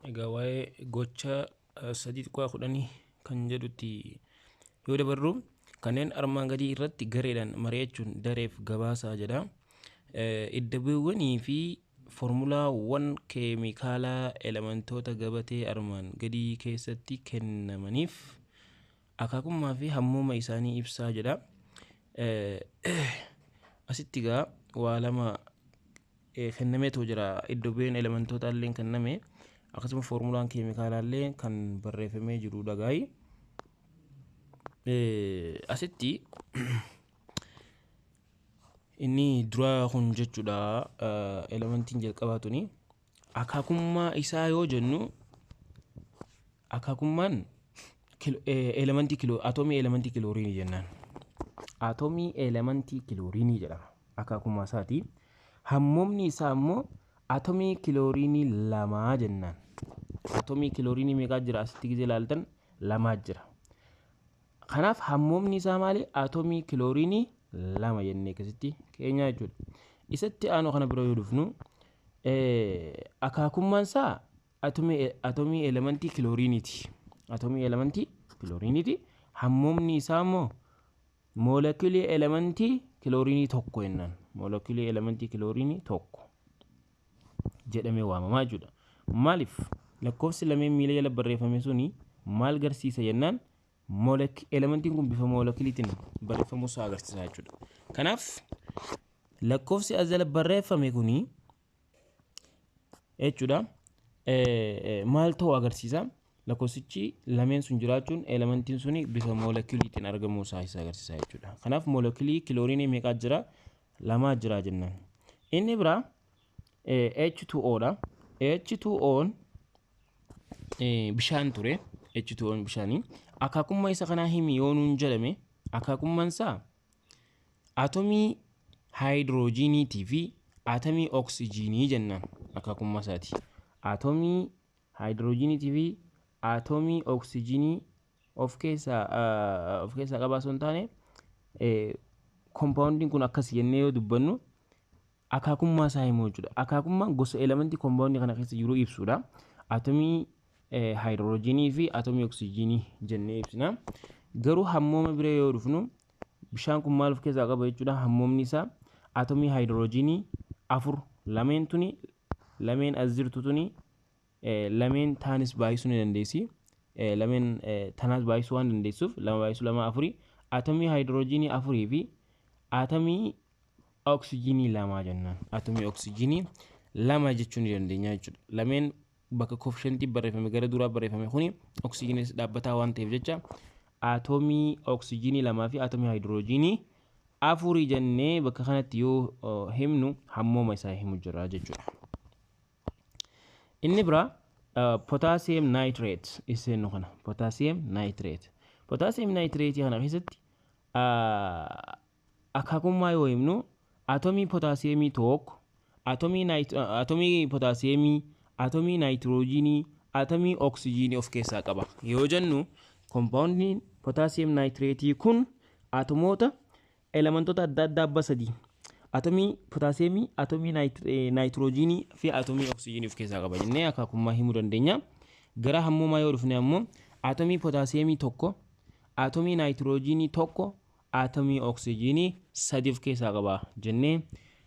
Egaa waa'ee gocha sadii xiqqaa kudhanii kan jedhutti yoo dabarru kanneen armaan gadii irratti gareedhaan mari'achuun dareef gabaasaa jedha. Idda bu'uuwwanii fi foormulaawwan keemikaalaa elementoota gabatee armaan gadii keessatti kennamaniif akaakummaa fi hammuuma isaanii ibsaa jedha. Asitti egaa waa lama kennameetu jira. Idda bu'een elementoota illee kenname. Akkasuma foormulaan keemikaalaallee kan barreeffamee jiru dhagaayi. Asitti inni dura kun jechuudha elementiin jalqabaatuni akaakummaa isaa yoo jennu akaakummaan elementii atomii elementii kilooriinii jennaan. Atomii elementii kilooriinii jedhama akaakummaa isaati. Hammuumni isaa immoo atomii kilooriinii lamaa jennaan. Atomii kilooriinii meeqaa jira asitti gisee ilaaltan lamaa jira. Kanaaf hammuumni isaa maali? Atomii kilooriinii lama jennee akkasitti keenya jechuudha. Isatti aanu kana bira yoo dhufnu akaakummaan isaa atomii elementii kilooriiniiti. Atomii elementii kilooriiniiti. Hammuumni isaa immoo moolekilii elementii kilooriinii tokko jennaan. Moolekilii elementii kilooriinii tokko jedhamee waamamaa jechuudha. Maaliif lakkoofsi lameen miila jala barreeffame suni maal agarsiisa jennaan? Elementiin kun bifa moolekiliitiin barreeffamuu isaa agarsiisa jechuudha. Kanaaf lakkoofsi as jala barreeffame kuni jechuudha maal ta'uu agarsiisa? Lakkoofsichi lameen sun jiraachuun elementiin suni bifa moolekiliitiin argamuu isaa agarsiisa jechuudha. Kanaaf moolekilii kilooriinii meeqaa jira? Lamaa jira jennaan. Inni biraa H2O dha. H2O'n bishaan ture. H2O'n bishaanii. Akaakummaa isa kanaa himi yoo nuun jedhame akaakummaan isaa atomii haayidroojiiniitii fi atomii oksijiinii jennaan akaakummaa isaati. Atomii haayidroojiiniitii fi atomii oksijiinii of keessaa qabaa osoo hin taane kompaawundiin kun akkas jennee yoo dubbannu akaakummaa isaa himuu jechuudha. Akaakummaan gosa elementii kompaawundii kana keessa jiru ibsuudha. Atomii haayidroojiinii fi atomii oksijiinii jennee ibsina. Garuu hammuuma bira yoo dhufnu bishaan kun maal of keessaa qaba jechuudha. Hammuumni isaa atomii haayidroojiinii 4 lameen tuni lameen as jirtu tuni lameen taanis baay'isuu ni dandeessi. Lameen tanaas baay'isuu waan dandeessuuf lama baay'isuu lama 4 atomii haayidroojiinii 4 fi atomii oksijiinii lama jennaan. Atomii oksijiinii lama jechuun ni dandeenya jechuudha. Lameen bakka koofishentii barreeffame gara duraa barreeffame kuni oksijiinii dhaabbataa waan ta'eef jecha atomii oksijiinii lamaa fi atomii haayidroojiinii 4 jennee bakka kanatti yoo himnu hammuuma isaa himu jira jechuudha. Inni biraa potassium nitrate isennu kana potassium nitrate. Potassium nitrate kana keessatti akaakummaa yoo himnu atomii potassiumii tokko atomii potassiumii atomii nitrojiinii atomii oksijiinii of keessaa qaba. Yoo jennu kompaawundiin potassium nitrate kun atomoota elementoota adda addaa abba sadii atomii potassiumii atomii nitrojiinii fi atomii oksijiinii of keessaa qaba jennee akaakummaa himuu dandeenya. Gara hammuumaa yoo dhufne ammoo atomii potassiumii tokko atomii nitrojiinii tokko atomii oksijiinii 3 of keessaa qaba jennee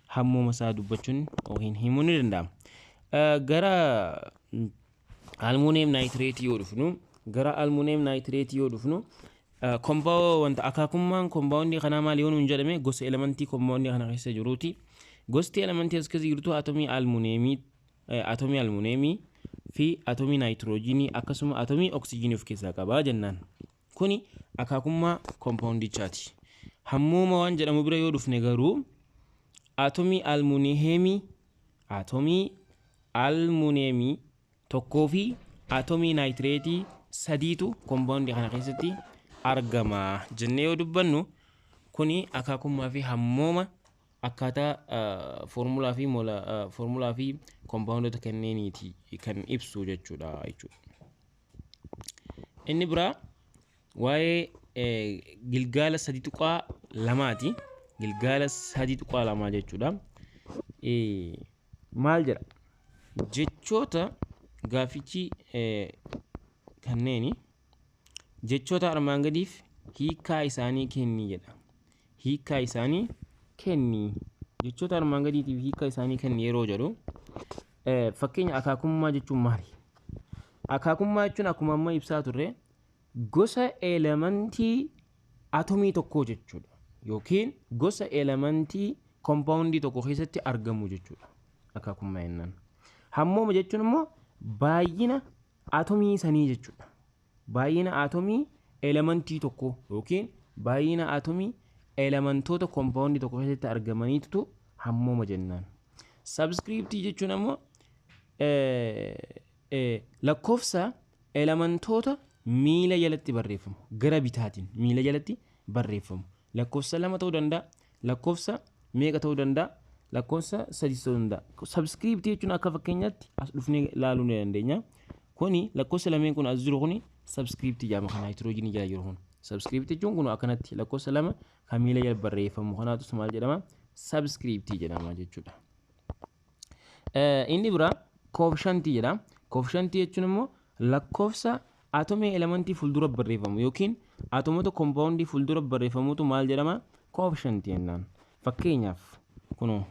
hammuuma isaa dubbachuun yookiin himuu ni danda'ama. Gara aluminium nitrate yoo dhufnu wanta akaakummaan kompaawundii kanaa maal yoo nuun jedhame gosa elementii kompaawundii kana keessa jiruuti. Gosti elementii as keessa jirtu atomii aluminiumii fi atomii nitrojiinii akkasuma atomii oksijiinii of keessaa qaba jennaan. Kuni akaakummaa kompaawundichaati. Hammuuma waan jedhamu bira yoo dhufne garuu atomii aluminiumii tokkoo fi atomii nitratii 3tu kompaawundii kana keessatti argama jennee yoo dubbannu kuni akaakummaa fi hammuuma akkaataa foormulaa fi kompaawundoota kenneeniiti kan ibsu jechuudha. Inni biraa waa'ee gilgaala 3.2ti. Gilgaala 3.2 jechuudha. Maal jedha? Jechoota gaafichi kanneeni jechoota armaan gadiif hiikaa isaanii kennii jedha. Hiikaa isaanii kennii. Jechoota armaan gadiitiif hiikaa isaanii kennii yeroo jedhu fakkeenya akaakummaa jechuun maali? Akaakummaa jechuun akkuma amma ibsaa turre gosa elementii atomii tokkoo jechuudha. Yookiin gosa elementii compoundii tokko keessatti argamu jechuudha. Akaakummaa jennaan. Hammooma jechuun immoo baay'ina atomii sanii jechuudha. Baay'ina atomii elementii tokko yookiin baay'ina atomii elementoota compoundii tokko keessatti argamaniitu hammooma jennaan. Subscriptii jechuun immoo lakkoofsa elementoota miila jalatti barreeffamu. Gara bitaatiin miila jalatti barreeffamu. Lakkoofsa 2 ta'uu danda'a. Lakkoofsa meeqa ta'uu danda'a. Lakkoofsa 3 ta'uu danda'a. Subscriptii jechuun akka fakkeenyaatti as dhufnee ilaaluu ni dandeenya. Kuni lakkoofsa lameen kun as jiru kuni subscriptii jedhama kan nitroojinii jala jiru kun. Subscriptii jechuun kun akkanatti lakkoofsa 2 kan miila jala barreeffamu kanaatu maal jedhama? Subscriptii jedhama jechuudha. Inni bira koofishantii jedhama. Koofishantii jechuun immoo lakkoofsa atomii elementii fuuldura barreeffamu yookiin atomoota compoundii fuuldura barreeffamutu maal jedhama? Koofishantii jennaan. Fakkeenyaaf kun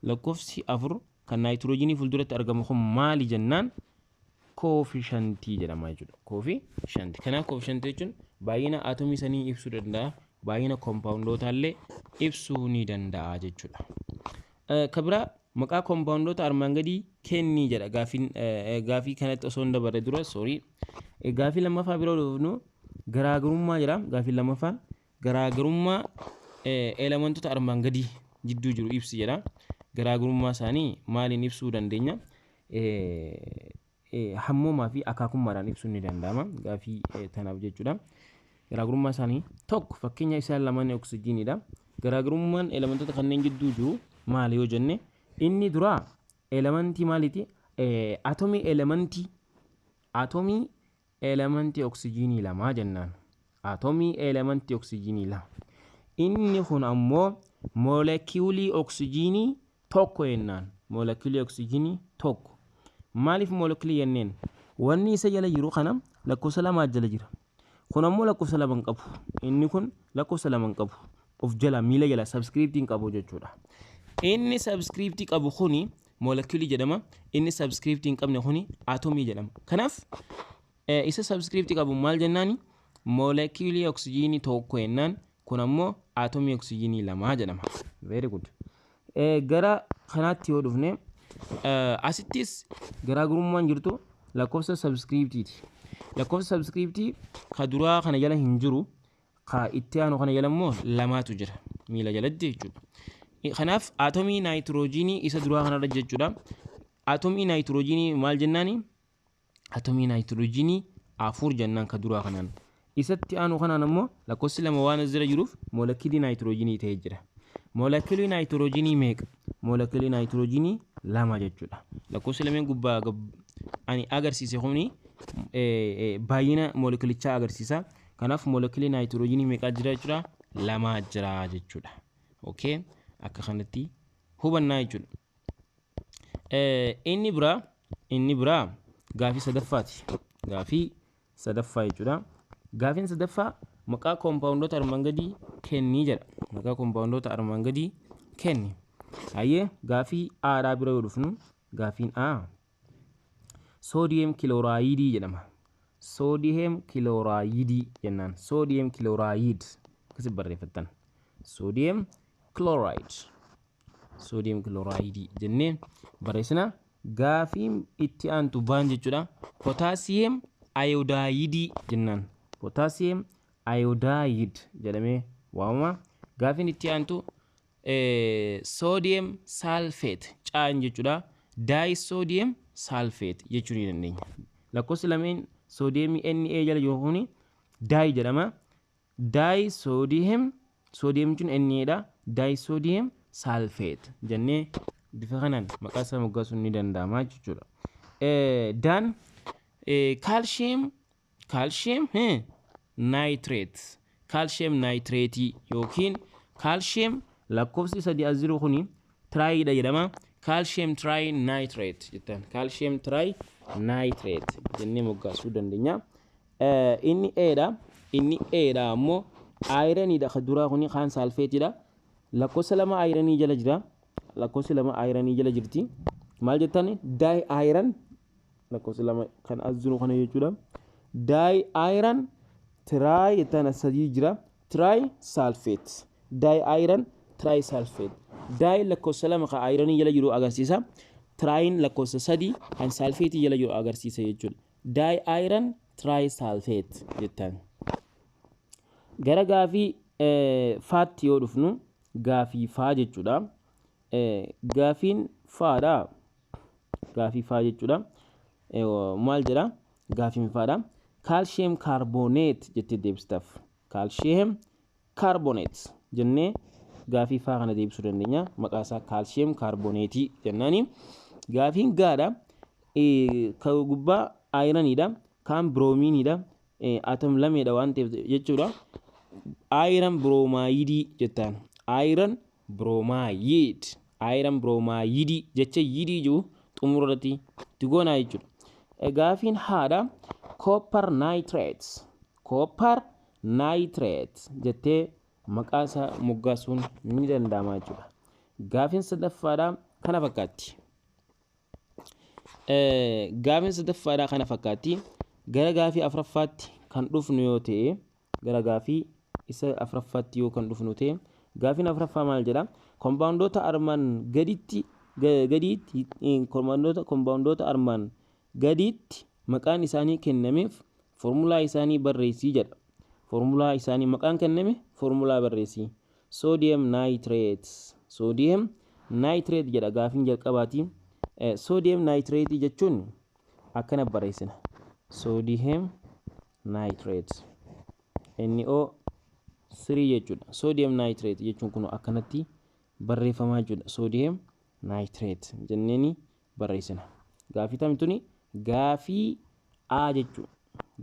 lakkoofsi 4 kan nitroojinii fuulduratti argamu kun maali jennaan? Koofishantii jedhama jechuudha. Koofishantii. Kanaaf koofishantii jechuun baay'ina atomii sanii ibsuu danda'a. Baay'ina compoundoota illee ibsuu ni danda'a jechuudha. Kabira maqaa compoundoota armaan gadii kennii jedha gaafii kanatti osoo hin dabarre dura gaafii lammaffaa bira dhufnu garaagarummaa jedha. Gaafii lammaffaan garaagarummaa elementoota armaan gadii jidduu jiru ibsi jedha. Garaagarummaa isaanii maaliin ibsuu dandeenya? Hammoomaa fi akaakummaadhaan ibsuun ni danda'ama gaafii tanaaf jechuudha. Garaagarummaa isaanii tokko fakkeenya isaan lamaan oksijiiniidha. Garaagarummaan elementoota kanneen jidduu jiru maali yoo jenne inni dura elementii maaliiti? Atomii elementii oksijiinii lamaa jennaan. Atomii elementii oksijiinii lama. Inni kun ammoo moolekiyuulii oksijiinii tokko jennaan. Moolekiyuulii oksijiinii tokko. Maaliif moolekiyuulii jenneen? Wanni isa jala jiru kana lakkoofsa 2 jala jira. Kun ammoo lakkoofsa 2 qabu. Inni kun lakkoofsa 2 qabu. Of jala miila jala subscriptiin qabu jechuudha. Inni subscriptii qabu kuni moolekiyuulii jedhama. Inni subscriptii hin qabne kuni atomii jedhama. Kanaaf isa subscriptii qabu maal jennaani? Moolekiyuulii oksijiinii tokko jennaan. Kun ammoo atomii oksijiinii 2 jedhama. Very good. Gara kanaatti yoo dhufne asittis garaagarummaan jirtu lakkoofsa subscriptiiti. Lakkoofsa subscriptii ka duraa kana jala hin jiru. Ka itti aanu kana jala immoo 2tu jira. Miila jalatti jechuudha. Kanaaf atomii nitroojinii isa duraa kanarra jechuudha. Atomii nitroojinii maal jennaani? Atomii nitroojinii 4 jennaan ka duraa kanaan. Isatti aanu kanaan ammoo lakkoofsi 2 waan as jira jiruuf moolekiyuulii nitroojinii ta'ee jira. Moolekiyuulii nitroojinii meeqa? Moolekiyuulii nitroojinii 2 jechuudha. Lakkoofsi lameen gubbaa ani agarsiise kuni baay'ina moolekiyuulichaa agarsiisa. Kanaaf moolekiyuulii nitroojinii meeqa jira jechuudha? 2 jira jechuudha. Okay? Akka kanatti hubannaa jechuudha. Inni bira gaafii sadaffaati. Gaafii sadaffaa jechuudha. Gaafiin sadaffaa maqaa compoundoota armaan gadii kennii jedha. Maqaa compoundoota armaan gadii kenni. Hayyee gaafii A'dhaa bira yoo dhufnu gaafiin A soodiyem kilooraayidii jedhama. Soodiyem kilooraayidii jennaan. Soodiyem kilooraayid akkasitti barreeffattan. Soodiyem kilooraayidii jennee barreessina. Gaafii itti aantu baan jechuudha. Potaasiyem ayodaayidii jennaan. Potaasiyem ayodaayid jedhamee waamama. Gaafiin itti aantu soodiyem saalfeet caan jechuudha. Daayisoodiyem saalfeet jechuu ni dandeenya. Lakkoofsi lameen soodiyemii Na jala jiru kuni daayi jedhama. Daayisoodiyem soodiyem jechuun Naadha. Daayisoodiyem saalfeet jennee bifa kanaan maqaa isaa moggaasuun ni danda'ama jechuudha. Daan kaalshiyem naayitireet. Kaalshiyem naayitireetii yookiin kaalshiyem lakkoofsi 3 as jiru kuni tiraayidha jedhama. Kaalshiyem tiraay naayitireet jettan. Kaalshiyem tiraay nitrate jennee moggaasuu dandeenya. Inni Eedha ammoo ayiraniidha. Kan duraa kuni kan saalfeetiidha. Lakkoofsa lama ayiranii jala jira. Lakkoofsi lama ayiranii jala jirti. Maal jettan daay ayiran lakkoofsa lama kan as jiru kana jechuudha. Daay ayiran tiraay jettan sadii jira. Tiraay saalfeet. Daay ayiran tiraay saalfeet. Daay lakkoofsa lama kan ayiranii jala jiru agarsiisa. Tiraayin lakkoofsa sadii kan saalfeetii jala jiru agarsiisa jechuudha. Daay ayiran tiraay saalfeet jettan. Gara gaafii faatti yoo dhufnu gaafii faa jechuudha. Gaafiin faadha. Gaafii faa jechuudha. Maal jedha? Gaafiin faadha. Kaalshiyeem kaarbooneet jettee deebistaaf. Kaalshiyeem kaarbooneet jennee gaafii faa kana deebisuu dandeenya. Maqaa isaa kaalshiyeem kaarbooneetii jennaani. Gaafiin gaadha. Kan gubbaa ayiraniidha. Kan biroomiiniidha. Atom lameedha waan ta'eef jechuudha. Ayiran biroomaayidii jettaan. Ayiran biroomaayid. Ayiran biroomaayidii jecha yidii jiru xumurratti tigoonaa jechuudha. Gaafiin haadha. Copper nitrate. Copper nitrate jettee maqaa isaa moggaasuun ni danda'ama jechuudha. Gaafiin sadaffaadha kana fakkaatti. Gaafiin sadaffaadha kana fakkaatti. Gara gaafii afuraffaatti kan dhufnu yoo ta'e gara gaafii isa afuraffaatti yoo kan dhufnu ta'e gaafiin afuraffaa maal jedha? Kombaawundoota armaan gaditti maqaan isaanii kennameef formulaa isaanii barreessii jedha. Formulaa isaanii maqaan kenname formulaa barreessii. Sodium nitrate jedha gaafiin jalqabaati. Sodium nitrate jechuun akkana barreessina. Sodium nitrate NO3 jechuudha. Sodium nitrate jechuun kun akkanatti barreeffamaa jechuudha. Sodium nitrate jenneeni barreessina. Gaafii tamituni gaafii A jechuudha.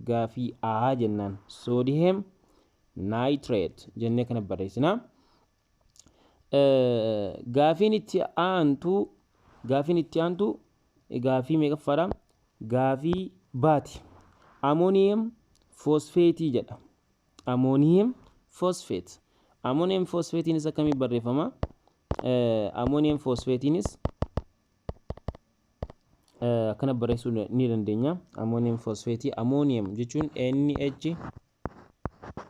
Gaafii A jennaan sodium nitrate jennee kana barreessina. Gaafiin itti aantu gaafii meeqaffaadha? Gaafii baati. Ammonium phosphate jedha. Ammonium phosphate. Ammonium phosphateinis akkamii barreeffama? Ammonium phosphateinis kana barreessuu ni dandeenya. Ammonium phosphate. Ammonium jechuun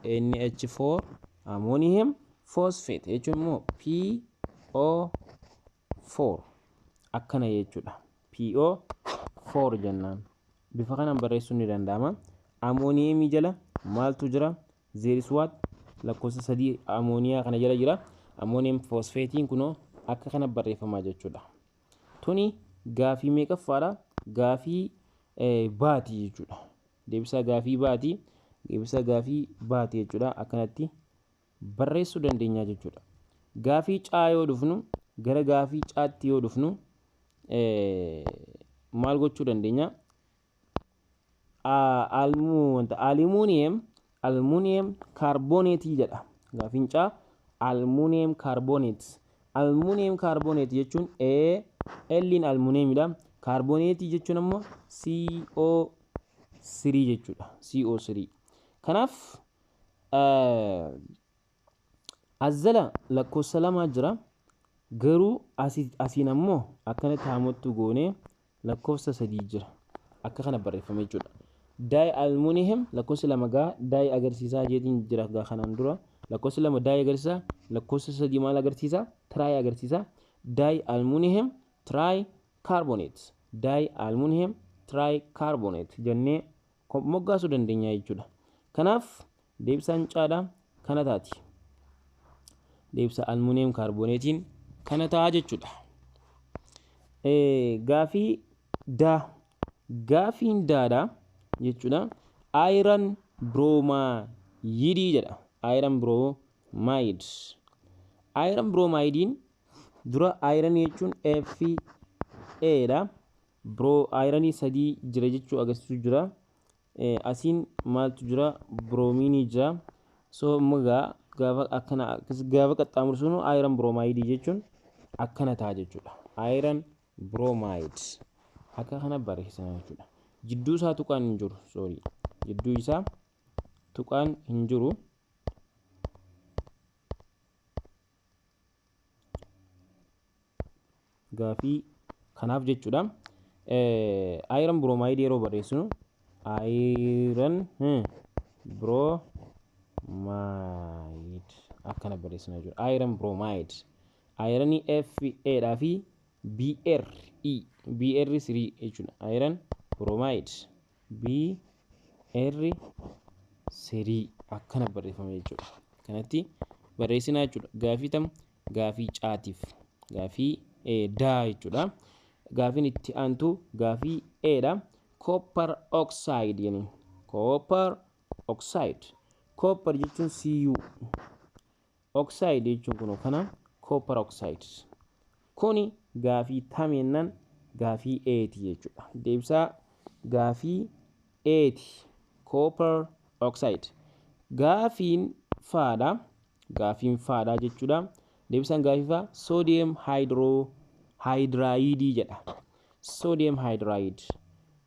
NH4. Ammonium phosphate jechuun immoo PO4 akkana jechuudha. PO4 jennaan. Bifa kanaan barreessuun ni danda'ama. Ammoniumii jala maaltu jira? Zeeriswaat lakkoofsa sadii ammooniyaa kana jala jira. Ammonium phosphatein kunoo akka kana barreeffamaa jechuudha. Tuni gaafii meeqaffaadha? Gaafii baatii jechuudha. Deebisaa gaafii baatii. Deebisaa gaafii baatii jechuudha. Akkanatti barreessuu dandeenya jechuudha. Gaafii caa yoo dhufnu gara gaafii caatti yoo dhufnu maal gochuu dandeenya? Aluminium carbonate jedha. Gaafiin caa aluminium carbonate. Aluminium carbonate jechuun L'n aluminiumidha. Carbonate jechuun ammoo CO3 jechuudha. CO3. Kanaaf azala lakkoofsa lama jira. Garuu asiin ammoo akkana taamottu goonee lakkoofsa sadii jira. Akka kana barreeffame jechuudha. Daay aluminium lakkoofsa lama gaa daay agarsiisaa jeetiin jira gaa kanaan dura. Lakkoofsa lama daay agarsiisa. Lakkoofsa sadii maal agarsiisa? Tiraay agarsiisa. Daay aluminium tiraay carbonate. Daay aluminium tiraay carbonate jennee moggaasuu dandeenya jechuudha. Kanaaf deebisaan caadhaa kana taati. Deebisa aluminium carbonatein kana ta'a jechuudha. Gaafiin daadha jechuudha. Iron bromide jedha. Iron bromide. Iron bromidein dura iron jechuun Fa dha. Ironii sadii jira jechuu agarsiisu jira. Asiin maaltu jira? Bromine jira. So gaafa qaxxaamursuun iron bromide jechuun akkana ta'a jechuudha. Iron bromide. akka kana barreessina jechuudha. Jidduu isaa tuqaan hin jiru, sorry, jidduu isaa tuqaan hin jiru. Gaafii kanaaf jechuudha. Iron bromide yeroo barreessinu iron bromide akkana barreessina jechuudha. Iron bromide, iron Fe dhaa fi Br 3 jechuudha. Iron bromide Br 3 akkana barreeffama jechuudha. Kanatti barreessina jechuudha. Gaafii tam gaafii caatiif gaafii daa jechuudha. Gaafiin itti aantu gaafii dha. Copper oxide jenni. Copper oxide. Copper jechuun Cu. Oxide jechuun kun kana copper oxide. Kuni gaafii tameennan gaafii eeti jechuudha. Deebisaa gaafii eeti. Copper oxide. Gaafiin faadha. Gaafiin faadha jechuudha. Deebisaan gaafii faa sodium hydride jedha. Sodium hydride.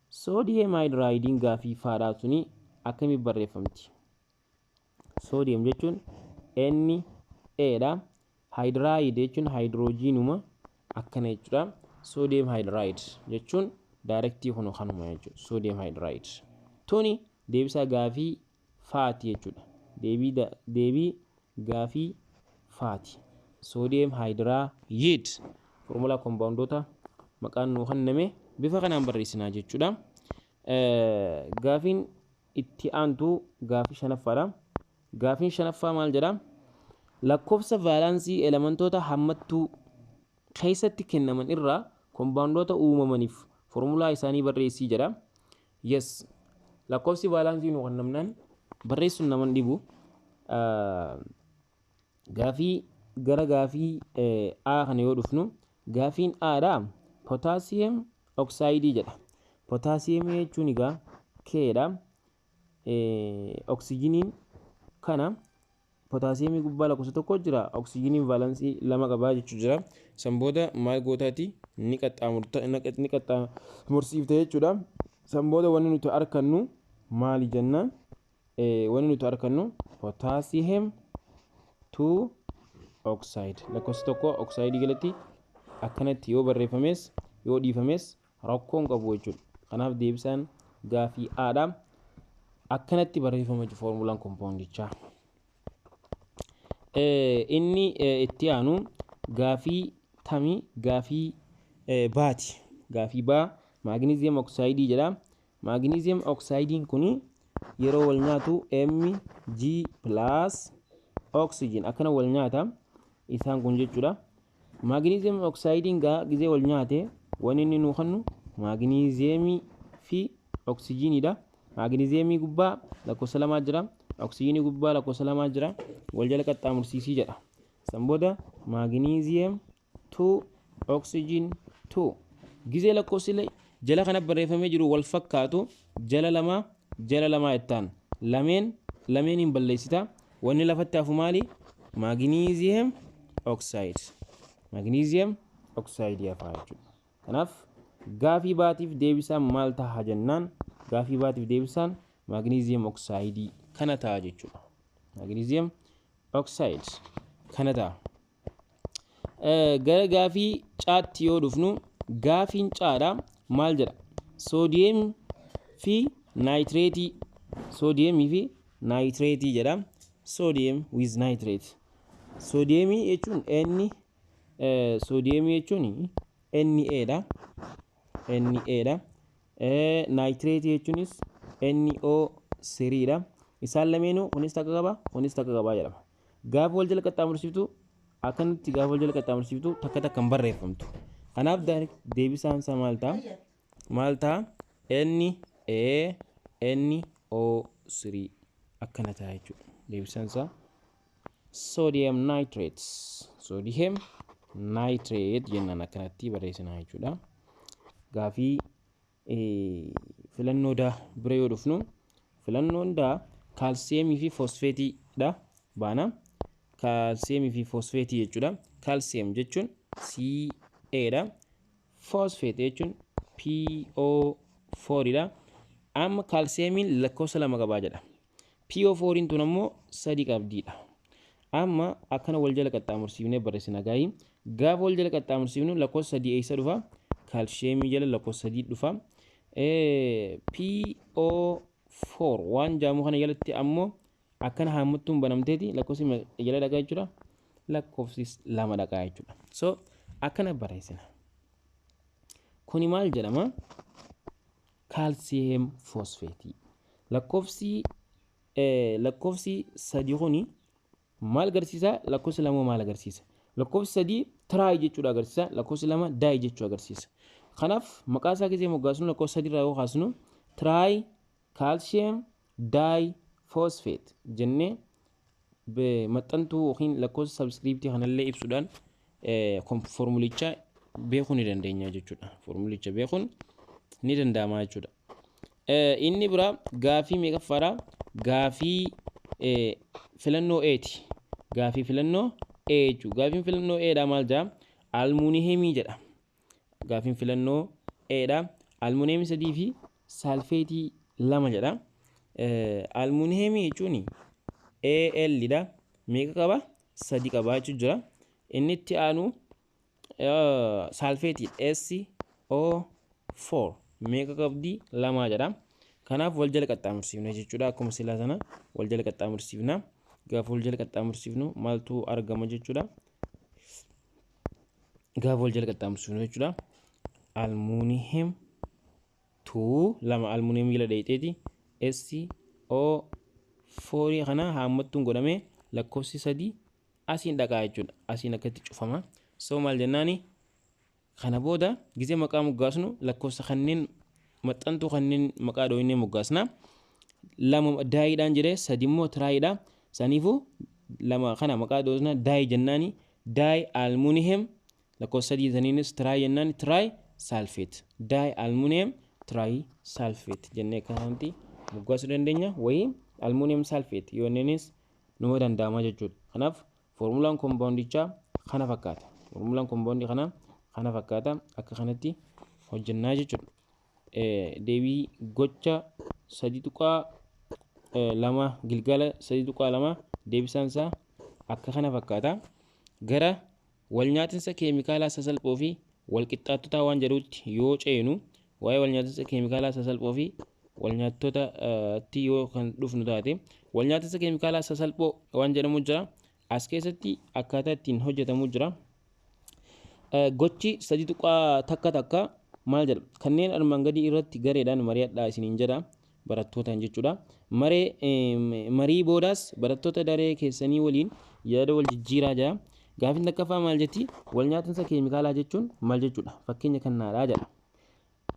Sodium hydridein gaafii faadhaa suni akkamitti barreeffamti? Sodium jechuun Na dha. Hydride jechuun hydrogenuma akkana jechuudha. Sodium hydride jechuun directii kun kanuma jechuudha. Sodium hydride. Tuni deebisaa gaafii faati jechuudha. Deebii gaafii faati. Sodium hydride. Formula compoundota maqaan nuu kenname bifa kanaan barreessinaa jechuudha. Gaafiin itti aantu gaafii shanaffaadha. Gaafiin shanaffaa maal jedha? Lakkoofsa vaalaansii elementoota hammattuu keessatti kennaman irraa compoundota uumamaniif formulaa isaanii barreessii jedha. Yes, lakkoofsi vaalaansii nuu kennamnaan barreessuun naman dhibu. Gaafii gara gaafii A kana yoo dhufnu gaafiin A dha potassium oxide jedha. Potassium jechuun egaa K dha. Oxygeniin kana potassium gubbaa lakkoofsa tokko jira. Oxygeniin vaalaansii lama qabaa jechuu jira. San booda maal gootaati ni qaxxaamursiifte jechuudha. San booda wanni nuti argannu maali jenna? Wanni nuti argannu potassium 2 oxide. Lakkoofsa tokko oxide galatti akkanatti yoo barreeffames yoo dhiifames rakkoon qabu jechuudha. Kanaaf deebisaan gaafii A dha. Akkanatti barreeffama jechuudha formulaan compoundichaa. Inni itti aanu gaafii tamii gaafii baati. Gaafii baa magnesium oxide jedha. Magnesium oxide kun yeroo wal nyaatu Mg plus oxygen akkana wal nyaata. Isaan kun jechuudha. Magnesium oxide gaa gizee wal nyaate wanni inni nuu kennu magnesium fi oxygen dha. Magnesium gubbaa lakkoofsa lamaa jira. Oxygen gubbaa lakkoofsa lamaa jira. Wal jala qaxxaamursiisii jedha. San booda magnesium 2 oxygen 2 gizee lakkoofsi jala kana barreeffamee jiru wal fakkaatu jala lamaa ittaan lameen hin balleessita. Wanni lafatti hafu maali? Magnesium oxide. Magnesium oxide yafaa jechuudha. Kanaaf gaafii baatiif deebisaan maal ta'a jennaan? Gaafii baatiif deebisaan magnesium oxide kana ta'a jechuudha. Magnesium oxide kana ta'a. Gara gaafii caatti yoo dhufnu gaafiin caadha maal jedha? Sodium fi nitrate. Sodium fi nitrate jedha. Sodium with nitrate. Sodium jechuun Na dha. Nitrate jechuunis NO3 dha. Isaan lameenuu kunis takka qaba jedhama. Gaafa wal jala qaxxaamursiiftu akkanatti gaafa wal jala qaxxaamursiiftu takka takkaan barreeffamtu. Kanaaf deebisaan isaa maal ta'a? NaNO3 akkana ta'a jechuudha. Deebisaan isaa sodium nitrate. Sodium nitrate jennaan akkanatti barreessina jechuudha. Gaafii filannoo daa bira yoo dhufnu filannoon daa kaalsiyeemii fi fosfeetii dha baana. Kaalsiyeemii fi fosfeetii jechuudha. Kaalsiyeem jechuun Ca dha. Fosfeet jechuun PO4 dha. Amma kaalsiyeemiin lakkoofsa lama qabaa jedha. PO4 tun ammoo 3 qabdiidha. Amma akkana wal jala qaxxaamursiifnee barreessina gaa'ii. Gaafa wal jala qaxxaamursiifnu lakkoofsa 3 eessa dhufa? Kaalsiyeemii jala lakkoofsa 3 dhufa. PO4 waan jaamu kana jalatti ammoo akkana haammattuun banamteeti lakkoofsi jala dhaqaa jechuudha. Lakkoofsi lama dhaqaa jechuudha. So akkana barreessina. Kuni maal jedhama? Calcium phosphate. Lakkoofsi sadii kuni maal agarsiisa? Lakkoofsi lama maal agarsiisa? Lakkoofsi sadii tiraay jechuudha agarsiisa. Lakkoofsi lama daay jechuu agarsiisa. Kanaaf maqaa isaa keessee moggaasnu lakkoofsa sadii irraa yoo kaasnu tiraay calcium daay phosphate jennee maxxantuu yookiin lakkoofsa sabskriiptii kanallee ibsuudhaan formulicha beekuu ni dandeenya jechuudha. Formulicha beekuun ni danda'ama jechuudha. Inni bira gaafii meeqaffaadha? Gaafii filannoo Eeti. Gaafii filannoo E jechuudha. Gaafiin filannoo Eedha maal jedha? Almuuniyeemii jedha. Gaafiin filannoo Eedha. Almuuniyeemii 3 fi saalfeetii 2 jedha. Almuuniyeemii jechuun Al dha. Meeqa qaba? 3 qaba jechuudha jira. Inni itti aanu saalfeetii SO4 meeqa qabdi? 2 jedha. Kanaaf wal jala qaxxaamursiifna jechuudha. Akkuma silaa sana wal jala qaxxaamursiifna. Gaafa wal jala qaxxaamursiifnu maaltu argama jechuudha. Gaafa wal jala qaxxaamursiifnu jechuudha. Almuuniyeem 2 lama almuuniyeem jala dheeteeti SO4 kana haammattuun godhamee lakkoofsi 3 asiin dhaqaa jechuudha. Asiin akkatti cufama. So maal jennaani? Kana booda gisee maqaa moggaasnu lakkoofsa kanneen maxxantuu kanneen maqaa dhooyinee moggaasna. Lama daayiidhaan jedhee 3 immoo tiraayiidha. Saniifuu lama kana maqaa dhoosna daayi jennaani. Daayi almuuniyeem lakkoofsa 3 saniinis tiraay jennaani. Tiraay saalfeet. Daayi almuuniyeem tiraay saalfeet jennee kanatti moggaasuu dandeenya. Wayii almuuniyeem saalfeet yoonnis numa danda'ama jechuudha. Kanaaf formulaan kompoondichaa kana fakkaata. Formulaan kompoondii kana fakkaata. Akka kanatti hojjennaa jechuudha. Deebii gocha 3.2 gilgala 3.2 deebisaan isaa akka kana fakkaata. Gara wal nyaatinsa keemikaalaa sasalphoo fi wal qixxaattotaa waan jedhutti yoo ceenu waa'ee wal nyaatinsa keemikaalaa sasalphoo fi wal nyaattotatti yoo kan dhufnu taate wal nyaatinsa keemikaalaa sasalphoo waan jedhamu jira. As keessatti akkaataa ittiin hojjetamu jira. Gochi 3 takka maal jedha? Kanneen armaan gadii irratti gareedhaan mari'adhaa isiniin jedha barattootaan jechuudha. Marii boodaas barattoota daree keessanii waliin yaada wal jijjiiraa jedha. Gaafiin takkaffaa maal jetti? Wal nyaatinsa keemikaalaa jechuun maal jechuudha? Fakkeenya kannaadhaa jedha.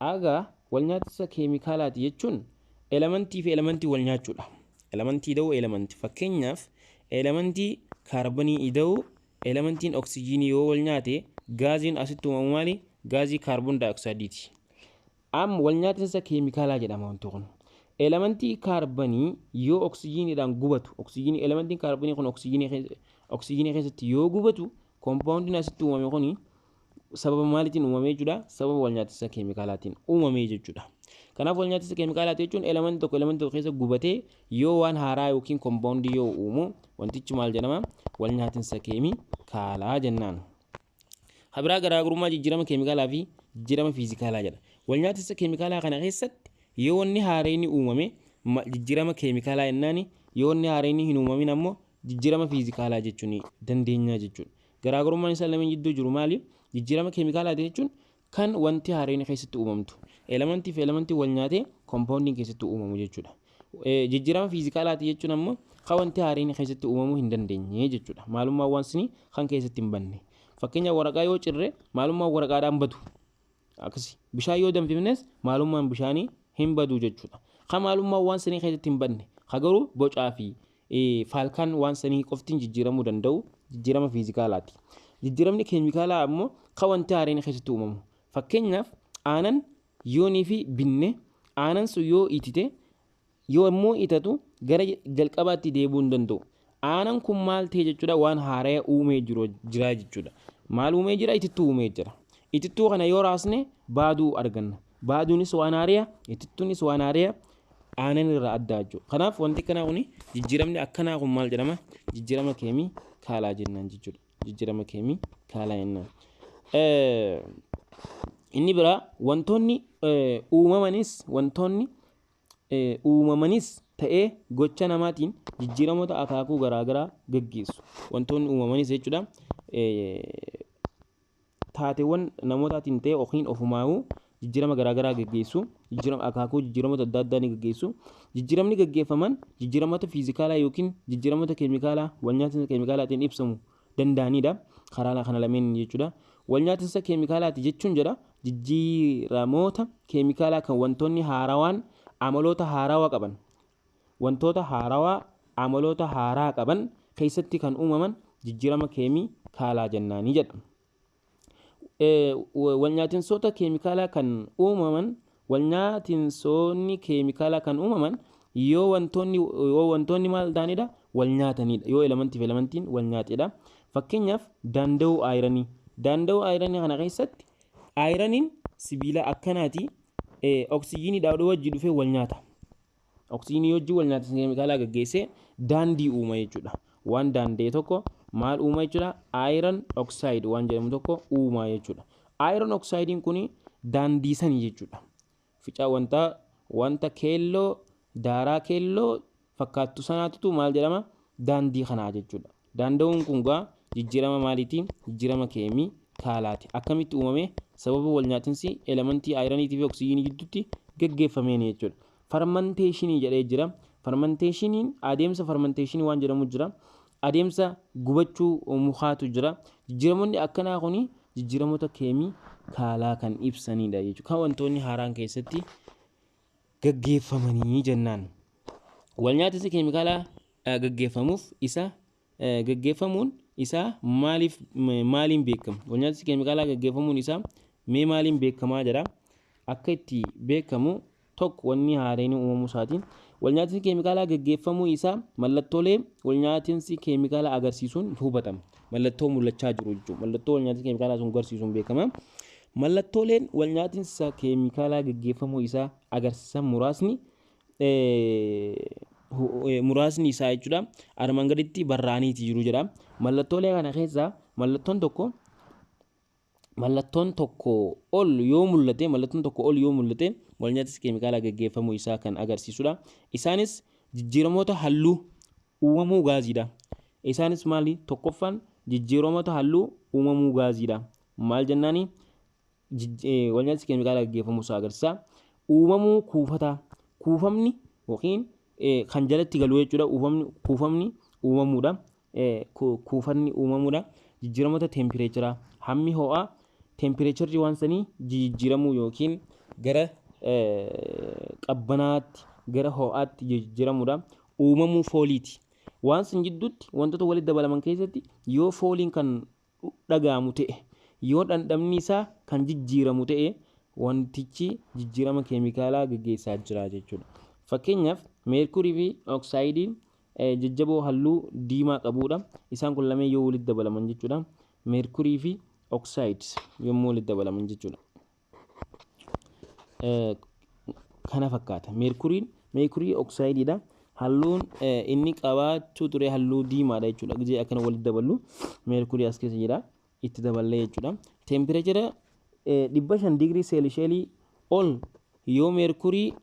Aga wal nyaatinsa keemikaalaati jechuun elementii fi elementii wal nyaachuudha. Elementii ida'uu elementii. Fakkeenyaaf elementii kaarboonii ida'uu elementiin oksijiinii yoo wal nyaate gaaziin asitti uumamu maali? Gaazii kaarboon daayoksaayidiiti. Wal nyaatinsa keemikaalaa jedhama wanti kun. Elementii kaarboonii yoo oksijiiniidhaan gubatu, elementiin kaarboonii kun oksijiinii keessatti yoo gubatu, kompoondiin asitti uumame kun sababa maaliitiin uumamee jechuudha? Sababa wal nyaatinsa keemikaalaatiin uumamee jechuudha. Kanaaf wal nyaatinsa keemikaalaati jechuun elementii tokko keessa gubatee yoo waan haaraa yookiin kompoondii yoo uumu wantichi maal jedhama? Wal nyaatinsa keemikaalaa jennaan. Habiraa garaagarummaa jijjiirama keemikaalaa fi jijjiirama fiizikaalaa jedha. Wal nyaatinsa keemikaalaa kana keessatti yoo wanni haaraan uumame jijjiirama keemikaalaa jennaani, yoo wanni haaraan hin uumamin ammoo jijjiirama fiizikaalaa jechuun dandeenya jechuudha. Garaagarummaan isaa lameen jidduu jiru maali? Jijjiirama keemikaalaa jechuun kan wanti haaraan keessatti uumamtu. Elementii fi elementii wal nyaatee kompoondiin keessatti uumamu jechuudha. Jijjiirama fiizikaalaa jechuun ammoo kan wanti haaraan keessatti uumamuu hin dandeenye jechuudha. Maalummaa waan sanii kan keessatti hin banne. Fakkeenya waraqaa yoo cirre maalummaa waraqaadhaan badu. Akkasi bishaan yoo danfifnes maalummaan bishaanii hin badu jechuudha. Kan maalummaa waan sanii keessatti hin banne. Garuu bocaa fi faalkaan waan sanii qoftiin jijjiiramuu danda'u jijjiirama fiizikaalaati. Jijjiiramni keemikaalaa ammoo kan wanti haaraan keessatti uumamu. Fakkeenyaaf aanan yoonii fi binne aanan sun yoo itite yoo immoo itatu gara jalqabaatti deebi'uu hin danda'u. Aanan kun maal ta'e jechuudha? Waan haaraa uumee jira jechuudha. Maal uumee jira? Itittuu uumee jira. Itittuu kana yoo raasne baaduu arganna. baaduunis waan aariyaa itittuunis waan aariyaa aanan irraa adda jechuudha. Kanaaf wanti kanaa kuni jijjiiramni akkanaa kun maal jedhama? Jijjiirama keemikaalaa jennaan jechuudha. Jijjiirama keemikaalaa jennaan. Inni biraa wantoonni uumamanis ta'ee gocha namaatiin jijjiiramoota akaakuu garaagaraa gaggeessu. Wantoonni uumamanis jechuudha. Taateewwan namootaatiin ta'e yookiin ofumaa'uu jijjiirama garaagaraa gaggeessu. Jijjiirama akaakuu jijjiiramoota adda addaa ni gaggeessu. Jijjiiramni gaggeeffaman jijjiiramoota fiizikaalaa yookiin jijjiiramoota keemikaalaa walnyaatinsa keemikaalaatiin ibsamuu danda'anidha. Karaa kana lameen jechuudha. Walnyaatinsa keemikaalaati jechuun jedha jijjiiramoota keemikaalaa kan wantoonni haarawaan amaloota haarawaa qaban. Wantoota haarawaa amaloota haaraa qaban keessatti kan uumaman jijjiirama keemikaalaa jennaani jedha. Walnyaatinsoota keemikaalaa kan uumaman walnyaatinsoonni keemikaalaa kan uumaman yoo wantoonni maal ta'anidha? Wal nyaatanidha. Yoo elementiin wal nyaatedha. Fakkeenyaaf danda'uu ayiranii. Danda'uu ayiranii kana keessatti ayiraniin sibiila akkanaati oksijiiniidhaan wajji dhufee wal nyaata. Oksijiinii wajji wal nyaatinsa keemikaalaa gaggeessee daandii uuma jechuudha. Waan daandee tokko maal uuma jechuudha? Iron oxide waan jedhamu tokko uuma jechuudha. Iron oxidein kun daandii sanii jechuudha. Ficaa wanta keelloo daaraa keelloo fakkaattu sanaatu maal jedhama? Daandii kanaa jechuudha. Daanda'uun kun gaa jijjiirama maaliitiin? Jijjiirama keemikaalaati. Akkamitti uumame? Sababa wal nyaatinsi elementii ayiraniitii fi oksijiinii gidduutti gaggeeffameen jechuudha. Fermenteeshinii jedhee jira. Fermenteeshiniin adeemsa fermenteeshinii waan jedhamu jira. Adeemsa gubachuu mukaatu jira. Jijjiiramoonni akkanaa kuni jijjiiramoota keemikaalaa kan ibsanidha jechuudha. Kan wantoonni haaraan keessatti gaggeeffamanii jennaan. Wal nyaatinsi keemikaalaa gaggeeffamuun isaa maaliin beekama? Wal nyaatinsi keemikaalaa gaggeeffamuun isaa mee maaliin beekamaa jedha? Akka itti beekamu tokko wanni haareen uumamuu isaatiin wal nyaatinsi keemikaalaa gaggeeffamuu isaa mallattoolee wal nyaatinsi keemikaalaa agarsiisuun hubatama. Mallattoo mul'achaa jiru jechuudha. Mallattoo wal nyaatinsi keemikaalaa sun agarsiisuun beekama. Mallattooleen wal nyaatinsa keemikaalaa gaggeeffamuu isaa agarsiisan muraasni isaa jechuudha. Armaan gaditti barraa'aniiti jiru jedha. Mallattoolee kana keessaa mallattoon tokko ol yoo mul'ate wal nyaatinsi keemikaalaa gaggeeffamuu isaa kan agarsiisudha. Isaanis jijjiiramoota halluu uumamuu gaaziidha. Isaanis maali? Tokkoffaan jijjiiramoota halluu uumamuu gaaziidha. Maal jennaani? Wal nyaatinsi keemikaalaa gaggeeffamuu isaa agarsiisa. Uumamuu kuufataa. Kuufamni yookiin kan jalatti galu jechuudha. Kuufamni uumamuudha. Kuufanni uumamuudha. Jijjiiramoota tempireecharaa. Hammi ho'aa tempireecharri waan sanii jijjiiramuu yookiin gara qabbanaatti gara ho'aatti jijjiiramuudha. Uumamuu fooliiti. Waan san jidduutti wantoota walitti dabalaman keessatti yoo fooliin kan dhaga'amu ta'e yoo dhandhamni isaa kan jijjiiramu ta'e wantichi jijjiirama keemikaalaa gaggeessaa jira jechuudha. Fakkeenyaaf meerkurii fi oksaayidiin jajjaboo halluu diimaa qabudha. Isaan kun lameen yoo walitti dabalaman jechuudha. Meerkurii fi oxide yommuu walitti dabalaman jechuudha. Kana fakkaata. Meerkurii oxideidha. Halluun inni qabaachuu ture halluu diimaadha jechuudha. Gizee akkana walitti daballu meerkurii as keessa jira. Itti daballee jechuudha. Tempereechara 500 digirii seelisheelii ol yoo meerkurii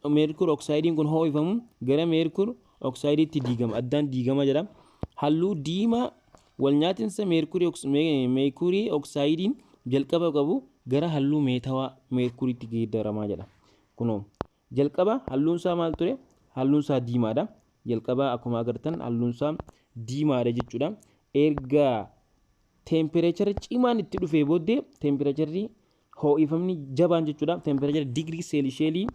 oxidein kun ho'ifamu gara meerkur oxideetti diigama. Addaan diigama jedha. Halluu diimaa wal nyaatinsa meerkurii oxidein jalqaba qabu gara halluu meetawaa meerkuriitti geeddaramaa jedha. Kunoo jalqaba halluun isaa maal ture? Halluun isaa diimaadha. Jalqaba akkuma agartan halluun isaa diimaadha jechuudha. Erga tempereechara cimaan itti dhufee booddee tempereecharri ho'ifamni jabaan jechuudha. Tempereechara digirii seelisheelii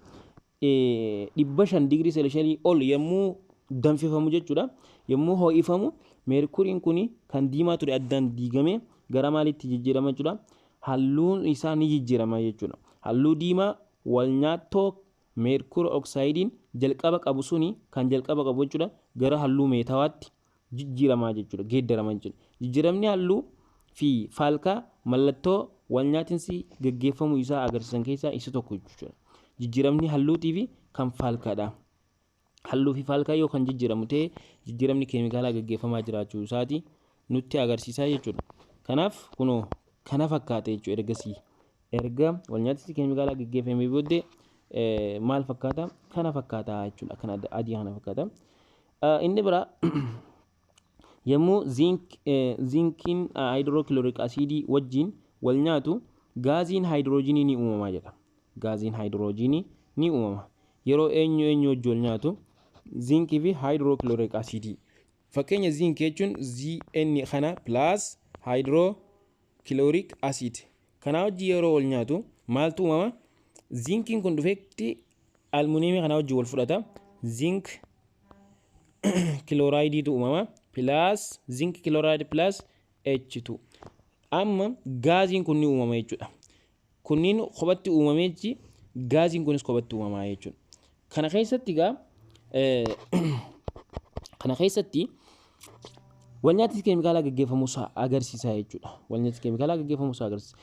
500 digirii seelisheelii ol yommuu danfifamu jechuudha. Yommuu ho'ifamu meerkuriin kun kan diimaa ture addaan diigamee gara maalitti jijjiirama jechuudha. Halluun isaa ni jijjiirama jechuudha. Halluu diimaa wal nyaattoo meerkur oxidein jalqaba qabu suni kan jalqaba qabu jechuudha. Gara halluu meetawaatti jijjiirama jechuudha. Geeddarama jechuudha. Jijjiiramni halluu fi faalkaa mallattoo wal nyaatinsi gaggeeffamuu isaa agarsiisan keessaa isa tokko jechuudha. jijjiiramni halluutii fi kan faalkaadha. Halluu fi faalkaa yoo kan jijjiiramu ta'e jijjiiramni keemikaalaa gaggeeffamaa jiraachuu isaati nutti agarsiisaa jechuudha. Kanaaf kunoo kana fakkaata jechuudha ergasii. Erga walnyaatiinsi keemikaalaa gaggeeffamee booddee maal fakkaata? Kana fakkaata jechuudha. Kan adii kana fakkaata. Inni biraa yommuu zinkiin haayidrookilooriik asiidii wajjin wal nyaatu gaaziin haayidroojinii ni uumama jedha. Gaaziin haayidroojinii ni uumama. Yeroo eenyu wajjin wal nyaatu zinkii fi haayidrookilooriik asiidii. Fakkeenya zinkii jechuun Zn kana plus haayidrookilooriik asiid. Kana wajjin yeroo wal nyaatu maaltu uumama? Zinkiin kun dhufeetti almuuniyeemii kana wajjin wal fudhata. Zink kiloraayidiitu uumama plus zinc chloride plus H2. Amma gaaziin kun ni uumama jechuudha. Kunniin kophaatti uumameechi gaaziin kunis kophaatti uumama jechuudha. Kana keessatti walnyaatiinsi keemikaalaa gaggeeffamuu isaa agarsiisa jechuudha. Walnyaatiinsi keemikaalaa gaggeeffamuu isaa agarsiisa.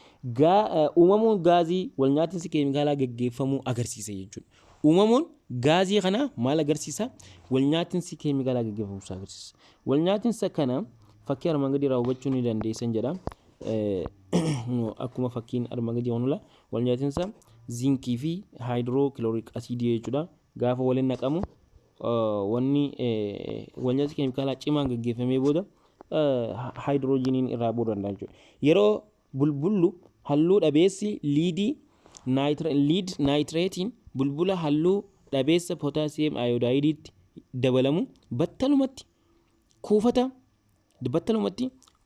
Uumamuun gaazii walnyaatiinsi keemikaalaa gaggeeffamuu agarsiisa jechuudha. Uumamuun gaazii kana maal agarsiisa? Walnyaatiinsi keemikaalaa gaggeeffamuu isaa agarsiisa. Walnyaatiinsa kana fakkii armaan gadii irraa hubachuu ni dandeessan jedha. Akkuma fakkiin armaan gadii onula walnyaatiinsa zinkii fi haayidrookilooriik asiidii jechuudha. Gaafa waliin naqamu wanni walnyaatiinsi keemikaalaa cimaan gaggeeffamee booda haayidroojiniin irraa bu'uu danda'a jechuudha. Yeroo bulbullu halluu dhabeessi liid naayitireetiin bulbula halluu dhabeessa pootaasiyeem ayodaayidiitti dabalamu battalumatti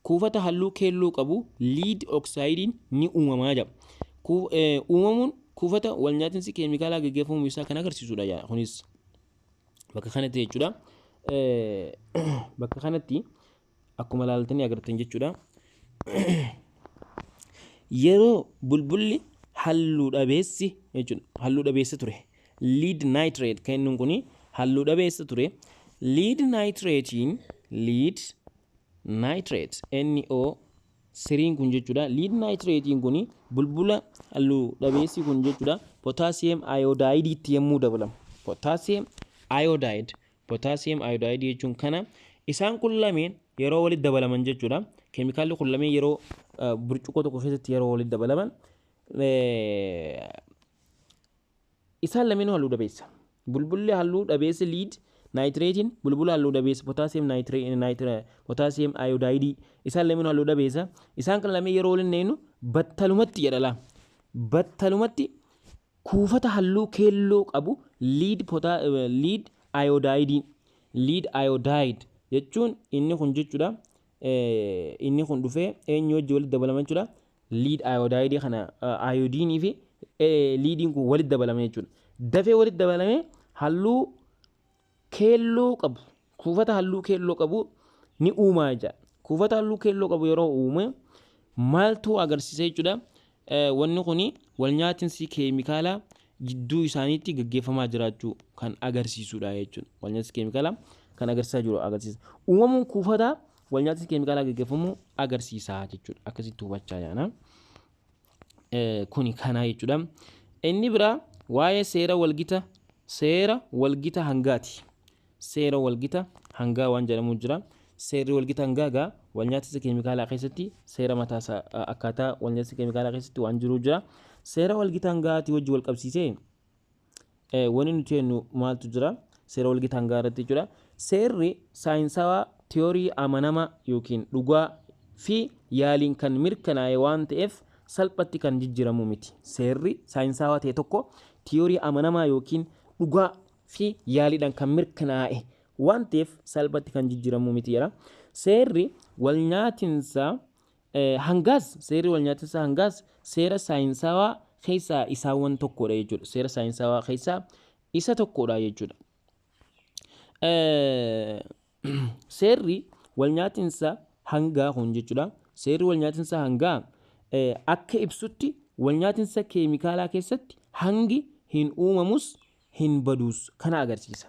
kuufata halluu keelloo qabu liid oksaayidiin ni uumamaa jedha. Uumamuun kuufata walnyaatiinsi keemikaalaa gaggeeffamuu isaa kan agarsiisudha. Kunis bakka kanatti jechuudha. Bakka kanatti akkuma ilaaltanii agartan jechuudha. Yeroo bulbulli halluu dhabeessi jechuudha. Halluu dhabeessa ture. Liid naayitireet kennuun kuni halluu dhabeessa ture. Liid naayitireetiin NO siriin kun jechuudha. Liid naayitireetiin kuni bulbula halluu dhabeessi kun jechuudha. Pootaasiyeem ayodaayidiitti yommuu dabalamu. Pootaasiyeem ayodaayiidii jechuun kana isaan kun lameen yeroo walitti dabalaman jechuudha. Keemikaalli kun lameen yeroo burcuqqoo tokko keessatti yeroo walitti dabalaman isaan lameen halluu dhabeessa. Bulbulli halluu dhabeessa liid naayitireetiin bulbula halluu dhabeessa pootaasiyeem ayodaayiidii isaan lameen halluu dhabeessa. Isaan kan lameen yeroo waliin neenu battalumatti jedhala. Battalumatti kuufata halluu keelloo qabu liid ayodaayid jechuun inni kun jechuudha. Inni kun dhufee eenyu wajjin walitti dabalaman jechuudha. Liid ayodaayidii kana ayodiinii fi liidiin kun walitti dabalame jechuudha. Dafee walitti dabalame halluu keelloo qabu kuufata halluu keelloo qabu ni uumaa jechuudha. Kuufata halluu keelloo qabu yeroo uume maaltu agarsiisa jechuudha. Wanni kuni walnyaatiinsi keemikaalaa jidduu isaaniitti gaggeeffamaa jiraachuu kan agarsiisudha jechuudha. Walnyaatiinsi keemikaalaa kan agarsiisaa jiru agarsiisa. Uumamuun kuufata walnyaatiinsi keemikaalaa gaggeeffamuu agarsiisa jechuudha. Akkasitti hubachaa yaana. Kuni kana jechuudha. Inni biraa waa'ee seera walgita hangaati. Seera walgita hangaa waan jedhamu jira. Seerri walgita hangaa walnyaatiinsa keemikaalaa keessatti seera mataasaa akkaataa walnyaatiinsa keemikaalaa keessatti waan jiru jira. Seera walgita hangaatii wajjin wal qabsiisee wanni nuti jennu maaltu jira? Seera walgita hangaa irratti jechuudha. Seerri saayinsawaa tiyoorii amanamaa yookiin dhugaa fi yaaliin kan mirkanaa'e waan ta'eef salphatti kan jijjiiramu miti. Seerri saayinsawaa ta'e tokko tiyoorii amanamaa yookiin dhugaa fi yaaliidhaan kan mirkanaa'e waan ta'eef salphatti kan jijjiiramu miti jedha. Seerri walnyaatiinsa hangaas seera saayinsawaa keessaa isaawwan tokkodha jechuudha. Seera saayinsawaa keessaa isa tokkodha jechuudha. Seerri walnyaatiinsa hangaa kun jechuudha. Seerri walnyaatiinsa hangaa akka ibsutti walnyaatiinsa keemikaalaa keessatti hangi hin uumamus hin baduus kana agarsiisa.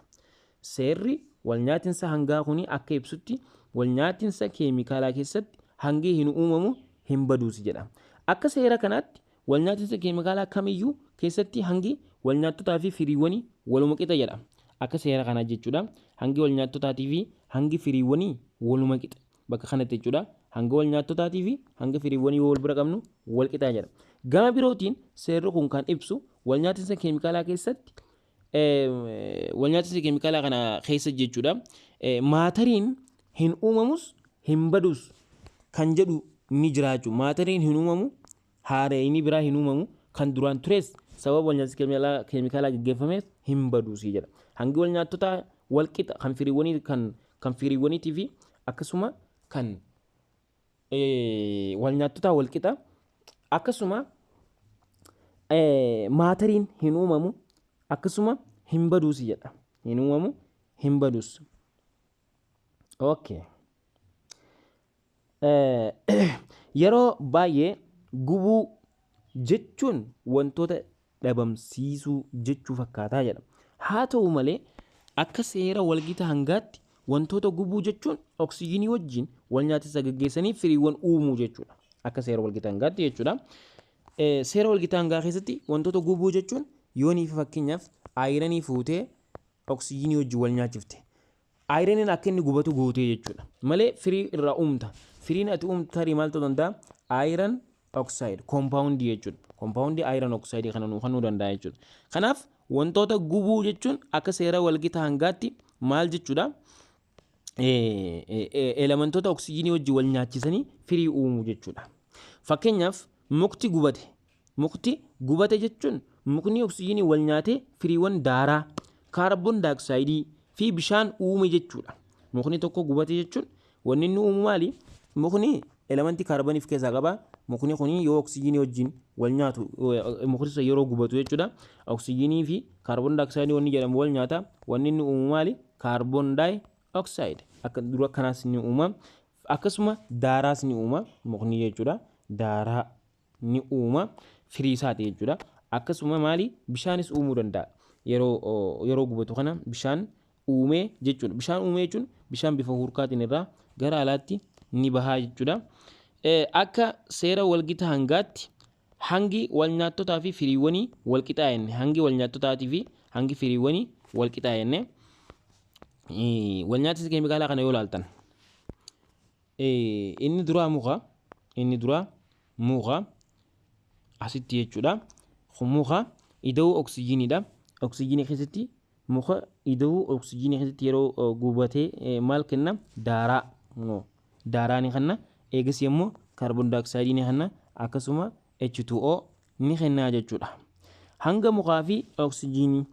Seerri walnyaatiinsa hangaa kun akka ibsutti walnyaatiinsa keemikaalaa keessatti hangi hin uumamu hin baduus jedha. Akka seera kanaatti walnyaatiinsa keemikaalaa kamiyyuu keessatti hangi wal nyaattotaa fi firiiwwanii waluma qixa jedha. Akka seera kanaa jechuudha. Hangi wal nyaattotaatii fi hangi firiiwwanii waluma qixa. Bakka kanatti jechuudha. Hanga wal nyaattotaatii fi hanga firiiwwanii wal bira qabnu wal qixaa jedha. Gama birootiin seerri kun kan ibsu wal nyaatinsa keemikaalaa keessatti wal nyaatinsa keemikaalaa kana keessa jechuudha. Maatariin hin uumamus hin badus kan jedhu ni jiraachuu. Maatariin hin uumamu haarayni biraa hin uumamu kan duraan tures sababa wal nyaatinsa keemikaalaa gaggeeffameef hin baduusii jedha. Hangi wal nyaattotaa wal qixa kan firiiwwaniitii fi akkasuma kan wal nyaattotaa wal qixa akkasuma maatariin hin uumamu akkasuma hin baduusi jedha. Hin uumamu hin baduus. Okay. Yeroo baay'ee gubuu jechuun wantoota dhabamsiisuu jechuu fakkaataa jedha. Haa ta'u malee akka seera walgita hangaatti wantoota gubuu jechuun oksijiinii wajjin wal nyaatinsa gaggeessanii firiiwwan uumuu jechuudha. Akka seera walgita hangaatti jechuudha. Seera walgita hangaa keessatti wantoota gubuu jechuun yoonii fakkeenyaaf ayiranii fuutee oksijiinii wajjin wal nyaachifte. Ayiraniin akka inni gubatu gootee jechuudha. Malee firii irraa uumta. Firiin ati uumtu tarii maal ta'uu danda'a? Ayiran oxide compoundii jechuudha. Compoundii ayiran oxide kana nuuf danda'a jechuudha. Kanaaf wantoota gubuu jechuun akka seera walgita hangaatti maal jechuudha? Elementoota oksijiinii wajjin wal nyaachisanii firii uumuu jechuudha. Fakkeenyaaf mukti gubate. Mukti gubate jechuun mukni oksijiinii wal nyaatee firiiwwan daaraa, kaarboon daayoksayidii fi bishaan uume jechuudha. Mukni tokko gubate jechuun wanni inni uumu maali? Mukni elementii kaarboonii of keessaa qaba. Mukni kuni yoo oksijiinii wajjin wal nyaatu mukni yeroo gubatu jechuudha. Oksijiinii fi kaarboon daayoksayidii wanni jedhamu wal nyaata. Wanni inni uumu maali? Kaarboon daayoksayid. Akka dura kanaas ni uuma. Akkasuma daaraas ni uuma. Mukni jechuudha. Daaraa ni uuma. Firii isaati jechuudha. Akkasuma maali? Bishaanis uumuu danda'a. Yeroo gubatu kana bishaan uumee jechuudha. Bishaan uumee jechuun bishaan bifa hurkaatiin irraa gara alaatti ni bahaa jechuudha. Akka seera walgita hangaatti hangi wal nyaattotaa fi firiiwwanii wal qixaa jenne. Hangi wal nyaattotaatii fi hangi firiiwwanii wal qixaa jenne. Wal nyaatinsa keemikaalaa kana yoo ilaaltan inni duraa muka asitti jechuudha. Muka ida'uu oksijiiniidha. Oksijiinii keessatti muka ida'uu oksijiinii keessatti yeroo gubatee maal kenna? Daaraa. Daaraa ni kenna. Eegas immoo kaarboon daayoksayidii ni kenna. Akkasuma H2O ni kenna jechuudha. Hanga mukaa fi oksijiinii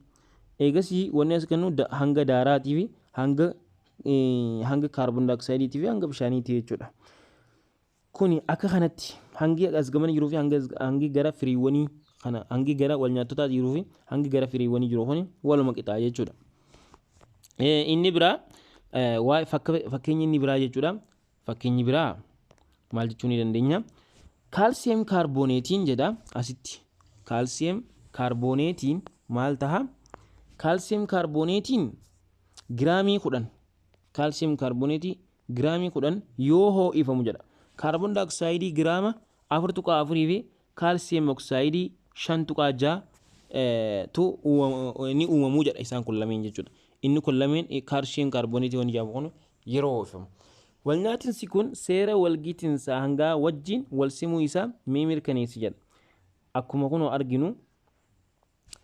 eegas wanni as kennu hanga daaraatii fi hanga kaarboon daayoksayidii fi hanga bishaaniitii jechuudha. Kuni akka kanatti hangi as gaman jiruu fi hangi gara firiiwwanii kana hangi gara wal nyaattotaa jiruu fi hangi gara firiiwwanii jiru kuni waluma qixaa jechuudha. Inni biraa fakkeenya inni biraa jechuudha. Fakkeenyi biraa maal jechuu ni dandeenya? Kaalsiyem kaarbooneetiin jedha asitti. Kaalsiyem kaarbooneetiin maal taha? Kaalsiyem kaarbooneetiin giraamii 10. Kaalsiyem kaarbooneetii giraamii 10 yoo ho'ifamu jedha. Kaarboon daayoksayidii giraama 4.4 fi kaalsiyem oksayidii 5.6 tu ni uumamuu jedha isaan kun lameen jechuudha. Inni kun lameen kaalsiyem kaarbooneetii wani jedhamu kun yeroo ho'ifamu. Wal nyaatinsi kun seera walgitinsa hangaa wajjin wal simuu isaa mee mirkaneessi jedha. Akkuma kun arginu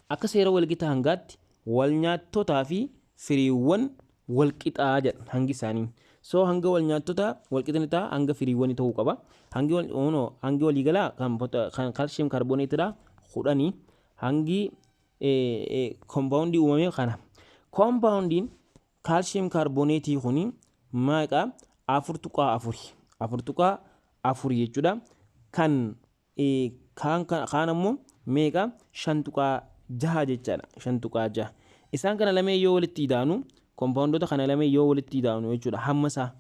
akka seera walgita hangaatti wal nyaattotaa fi firiiwwan wal qixaa jedha hangi isaanii. So hanga wal nyaattotaa wal qixanitaa hanga firiiwwanii ta'uu qaba. Hangi waliigalaa kan kaalsiyem kaarbooneetiidha 10 hangi compoundii uumame kana. Compoundiin kaalsiyem kaarbooneetii kuni maaqa 4.4 jechuudha. Kan ammoo meeqa 5.6 jechaadha. 5.6 isaan kana lamee yoo walitti idaanu compoundota kana lamee yoo walitti idaanu jechuudha. Hammasaa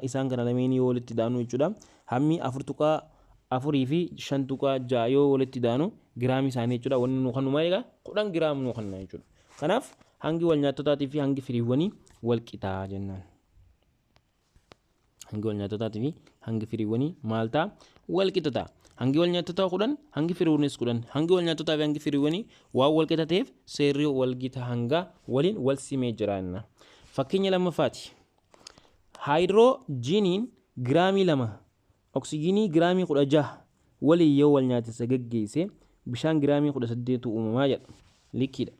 isaan kana lameen yoo walitti idaanu jechuudha. Hammi 4.4 fi 5.6 yoo walitti idaanu giraamii isaanii jechuudha. Wanni nu kannu maaliigaa 10 giraam nu kanna jechuudha. Kanaaf hangi wal nyaattotaatii fi hangi firiiwwanii wal qixaa jennaan. Hangi wal nyaattotaatii fi hangi firiiwwanii maal ta'a? Wal qixa ta'a. hangi wal nyaattotaa kudhan hangi firiiwwanis kudhan hangi wal nyaattotaa fi hangi firiiwwanii waan wal qixa ta'eef seerri wal gita hanga waliin wal simee jiraanna. Fakkeenya lammaffaati. Haayidroojiniin giraamii 2 oksijiinii giraamii 16 waliin yoo wal nyaatisa geggeesse bishaan giraamii 18 uumamaa jedha. Likiidha.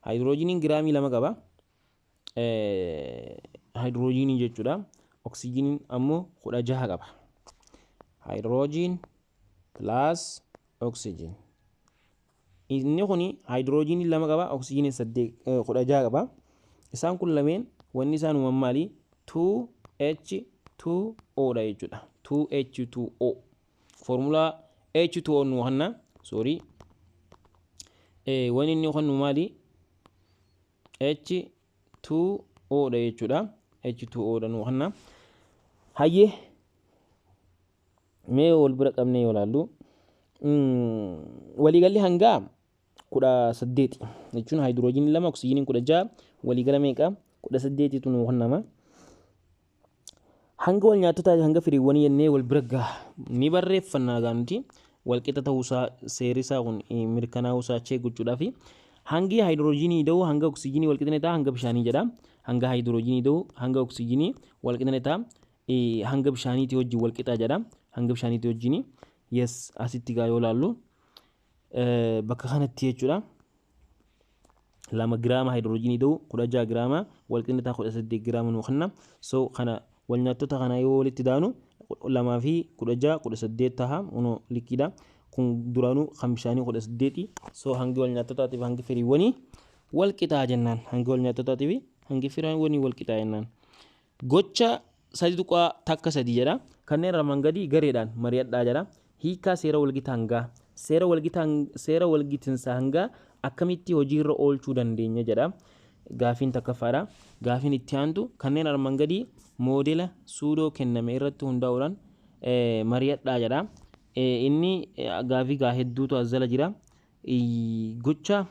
Haayidroojiniin giraamii 2 qaba. Haayidroojinii jechuudha. Oksijiiniin ammoo 16 qaba. Haayidroojin plus oksijiin. Inni kuni haayidroojinii 2 qaba, oksijiinii 16 qaba. Isaan kun lameen wanni isaan uuman maali? 2H2O dha jechuudha. 2H2O. Formulaa H2O nu hanna. Sorry. Wanni inni hannu maali? H2O dha jechuudha. H2O dha nu hanna. Hayyee mee wal bira qabnee yoo ilaallu waliigalli hangaa 18 jechuun haayidroojinii 2 oksijiiniin 16 waliigala meeqa 18 tu nu hannama. Hanga wal nyaattotaa hanga firiiwwanii jennee wal bira gaha ni barreeffannaa gaanti wal qixa ta'uusaa seerisaa kun mirkanaa'uusaa chee gochuudhaafi hangi haayidroojinii da'u hanga oksijiinii wal qixa ta'aa hanga bishaanii jedha. Hanga haayidroojinii da'u hanga oksijiinii wal qixa ta'aa hanga bishaaniitii wajjin wal qixa jedha. Hanga bishaaniitii wajjin yes asitti gaa yoo ilaallu bakka kanatti jechuudha. 2 giraama haayidroojinii da'u 16 giraama wal qixa ta'aa 18 giraama nu kenna. So kana wal nyaattota kana yoo walitti daanu 2 fi 16 18 taha uno likiidha. Kun duraanuu kan bishaanii 18. So hangi wal nyaattotaatiif hangi firiiwwanii wal qixaa jennaan. Hangi wal nyaattotaatiif hangi firiiwwanii wal qixaa jennaan. Gocha 3.3 jedha. Kanneen armaan gadii gareedhaan mari'adhaa jedha. Hiikaa seera walgitaa hangaa. Seera walgitinsa hangaa akkamitti hojiirra oolchuu dandeenya jedha. Gaafiin takkaffaadha. Gaafiin itti aantu kanneen armaan gadii moodela suudoo kenname irratti hundaa'uudhaan mari'adhaa jedha. Inni gaafii hedduutu as jala jira. Gocha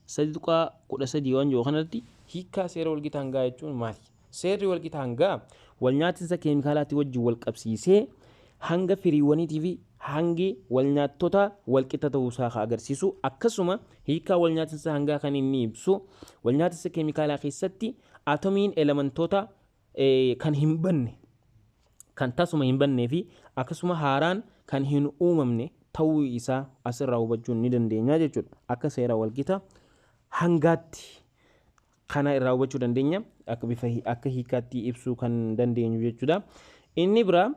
3.13 waan jiru kanatti hiikaa seera walgitaa hangaa jechuun maali? Seerri walgitaa hangaa wal nyaatinsa keemikaalaatti wajjin wal qabsiisee hanga firiiwwaniitii fi hangi wal nyaattota wal qixa ta'uusaa agarsiisu. Akkasuma hiikaa wal nyaatinsa hangaa kan inni ibsu wal nyaatinsa keemikaalaa keessatti atomiin elementoota kan hin banne kan tasuma hin bannee fi akkasuma haaraan kan hin uumamne ta'uu isaa asirraa hubachuun ni dandeenya jechuudha. Akka seera walgitaa hangaatti kana irraa hubachuu dandeenya. Akka hiikaatti ibsuu kan dandeenyu jechuudha. Inni biraa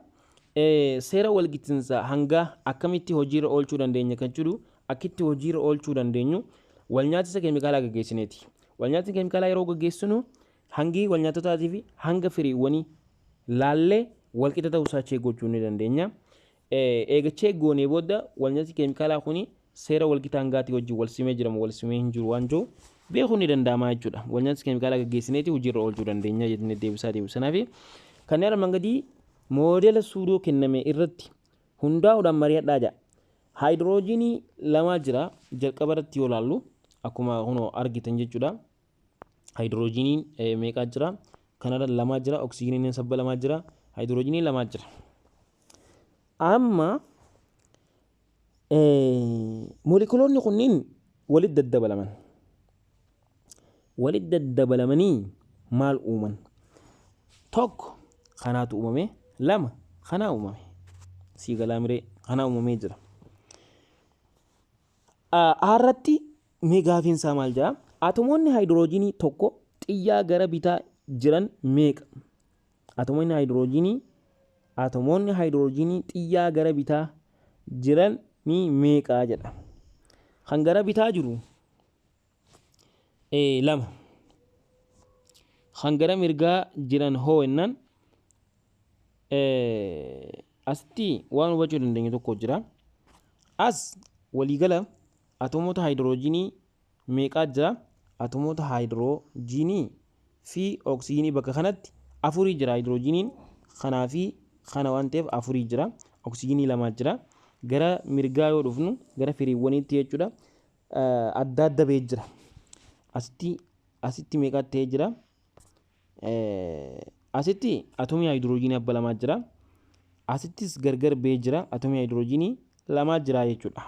seera walgitinsa hangaa akkamitti hojiirra oolchuu dandeenya kan jedhu akkitti hojiirra oolchuu dandeenyu wal nyaatinsa keemikaalaa gaggeessineeti. Wal nyaatinsa keemikaalaa yeroo gaggeessinu hangi wal nyaattotaatii fi hanga firiiwwanii laallee wal qixa ta'uusaa cheegochuu ni dandeenya. Eega cheegoonee booda wal nyaatinsi keemikaalaa kuni seera walgitaa hangaatii wajjin wal simee jiramu wal simee hin jiru waan jiru beekuu ni danda'ama jechuudha. Wal nyaatinsa keemikaalaa gaggeessineeti hojiirra oolchuu dandeenya jennee deebisanaaf kanneen armaan gadii moodela suudoo kenname irratti hundaa'uudhaan mari'adhaa jedha. Haayidroojinii 2 jira jalqaba irratti yoo ilaallu akkuma kunoo argitan jechuudha. Haayidroojiniin meeqaa jira? Kanarra 2 jira, oksijiiniin 2 jira, haayidroojiniin 2 jira. Amma moolekuloonni kunniin walitti daddabalaman. Walitti daddabalamanii maal uuman? Tokko kanaatu uumame, 2 kanaa uumame. Siigalaa miree kanaa uumamee jira. Harratti mee gaafiin isaa maal jedha? Atomoonni haayidroojinii tokko xiyyaa gara bitaa jiran meeqa? Atomoonni haayidroojinii xiyyaa gara bitaa jiran meeqa jedha. Kan gara bitaa jiru 2. Kan gara mirgaa jiran hoo jennaan asitti waan hubachuu dandeenyu tokko jira. As waliigala atomoota haayidroojinii meeqaa jira? Atomoota haayidroojinii fi oksijiinii bakka kanatti 4 jira. Haayidroojiniin kanaa fi kana waan ta'eef 4 jira. Oksijiinii 2 jira. Gara mirgaa yoo dhufnu gara firiiwwaniitti jechuudha. Adda adda ba'ee jira. Asitti meeqaa ta'ee jira? Asitti atomii haayidroojinii abba 2 jira. Asittis gargar ba'ee jira. Atomii haayidroojinii lamaa jira jechuudha.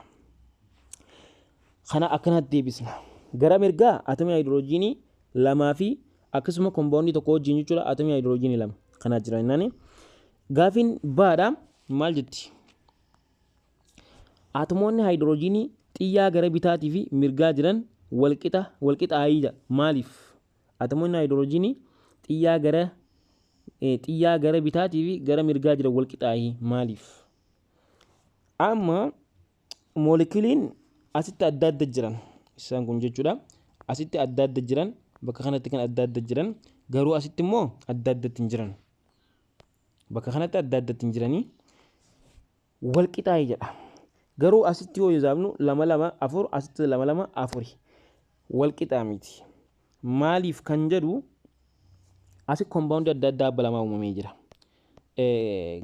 Kana akkanatti deebisna. Gara mirgaa atomii haayidroojinii lamaa fi akkasuma kompoondii tokko wajjin jechuudha atomii haayidroojinii lama kanaa jira jennaan. Gaafiin baadhaa maal jetti? Atomoonni haayidroojinii xiyyaa gara bitaatii fi mirgaa jiran walqixaayii maaliif? Atomoonni haayidroojinii xiyyaa gara bitaatii fi gara mirgaa jiran walqixaayii maaliif? Amma moolekiliin asitti adda adda jiran isaan kun jechuudha. Asitti adda adda jiran bakka kanatti kan adda adda jiran garuu asitti immoo adda addatti hin jiran. Bakka kanatti adda addatti hin jiranii walqixaayii jedha. Garuu asitti yoo yaabnu 2 2 4 asitti 2 2 4 walqixaa miti. Maaliif kan jedhu asi kompoondii adda addaa abba lamaa uumamee jira.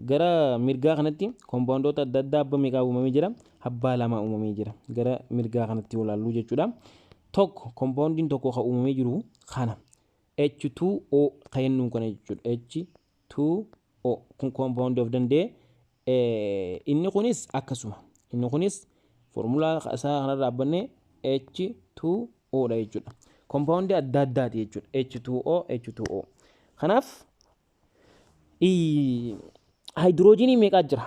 Gara mirgaa kanatti kompoondoota adda addaa abba meeqaa uumamee jira? Abbaa lamaa uumamee jira. Gara mirgaa kanatti yoo ilaallu jechuudha. Tokko kompoondiin tokko kan uumamee jiru kana H2O kan jennuun kana jechuudha. H2O kun kompoondii of danda'e. Inni kunis akkasuma. Inni kunis formulaa isaa kanarraa dhaabbanne H2O dha jechuudha. Kompoondii adda addaati jechuudha. H2O. Kanaaf haayidroojinii meeqaa jira?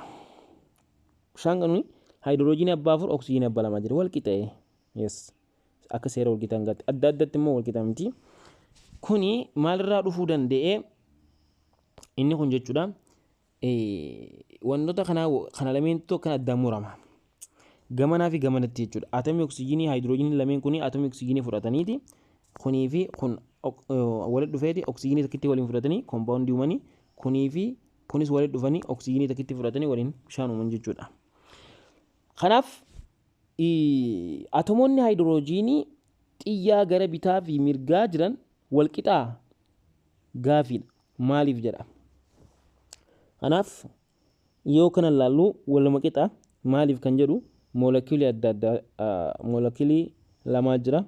Bishaan kanuni haayidroojinii abbaa 4 oksijiinii abbaa 2 jira. Walqixee. Yes. Akka seera walqixaan gaatti. Adda addatti immoo walqixa miti. Kuni maalirraa dhufuu danda'e? Inni kun jechuudha. Wantoota kana lameentu kan addaan murama. Gamanaa fi gamanatti jechuudha. Atomii oksijiinii haayidroojinii lameen kuni atomii oksijiinii fudhataniiti. Kunii fi kun walitti dhufeeti oksijiinii takkitti waliin fudhatanii kompoondii uumanii kunii fi kunis walitti dhufanii oksijiinii takkitti fudhatanii waliin bishaan uuman jechuudha. Kanaaf atomoonni haayidroojinii xiyyaa gara bitaa fi mirgaa jiran walqixaa gaafiidha. Maaliif jedha? Kanaaf yoo kana ilaallu waluma qixa maaliif kan jedhu moolekilii adda addaa moolekilii lamaa jira.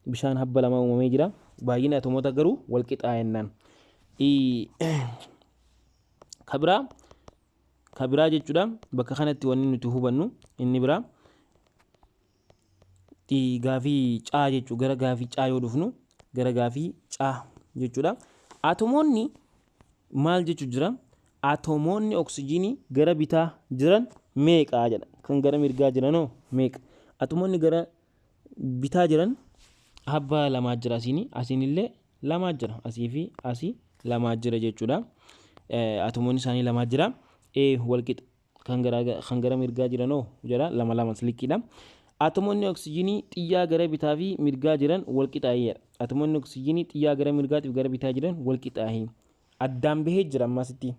Bishaan habba lamaa uumamee jira. Baay'ina atomoota garuu walqixaa jennaan. Kabiraa jechuudha. Bakka kanatti wanni nuti hubannu inni biraa gaafii caa jechuu gara gaafii caa yoo dhufnu gara gaafii caa jechuudha. Atomoonni maal jechuu jira? Atomoonni oksijiinii gara bitaa jiran meeqa jedha. Kan gara mirgaa jiranoo meeqa? Atomoonni gara bitaa jiran abbaa lamaa jira asiinillee lamaa jira. Asii fi asii lamaa jira jechuudha. Atomoonni isaanii lamaa jira. Walqixa kan gara mirgaa jiranoo jira 2 2 siliqiidha. Atomoonni oksijiinii xiyyaa gara bitaa fi mirgaa jiran walqixaayidha. Atomoonni oksijiinii xiyyaa gara mirgaatii fi gara bitaa jiran walqixaayii. Addaan bahee jira ammasitti.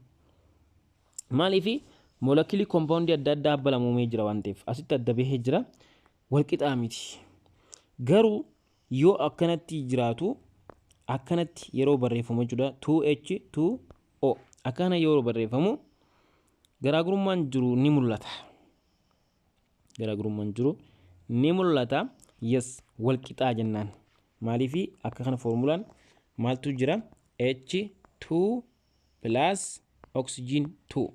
Maaliif moolekilii kompoondii adda addaa abba lama uumamee jira waan ta'eef asitti adda bahee jira. Walqixaa miti. Garuu yoo akkanatti jiraatu akkanatti yeroo barreeffamu jechuudha 2H2O akkana yeroo barreeffamu garaagarummaan jiru ni mul'ata. Garaagarummaan jiru ni mul'ata. Yes walqixaa jennaan. Maaliif akka kana formulaan maaltu jira? H2 plus oxygen 2.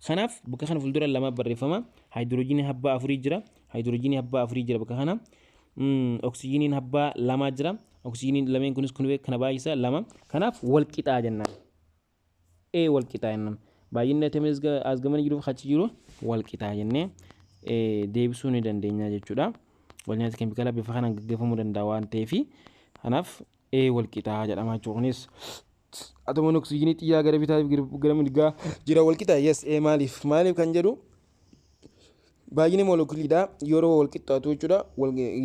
Kanaaf bakka kana fuuldura lama barreeffama. Haayidroojinii abbaa 4 jira. Haayidroojinii abbaa 4 jira bakka kana. Oksijiiniin abbaa 2 jira. Oksijiiniin lameen kunis kun kana baay'isa 2. Kanaaf walqixaa jennaan. Walqixaa jennaan. Baay'inni atomis as gaman jiruuf achi jiru walqixaa jennee deebisuu ni dandeenya jechuudha. Walnyaata keemikaalaa bifa kanaan gaggeeffamuu danda'a waan ta'eef kanaaf walqixaa jedhama jechuudha. Kunis atomoonni oksijiinii xiyyaa gara bitaa gara mirgaa jira walqixaa. Yes maaliif kan jedhu baay'inni moolekiliidha yeroo walqixaatu jechuudha.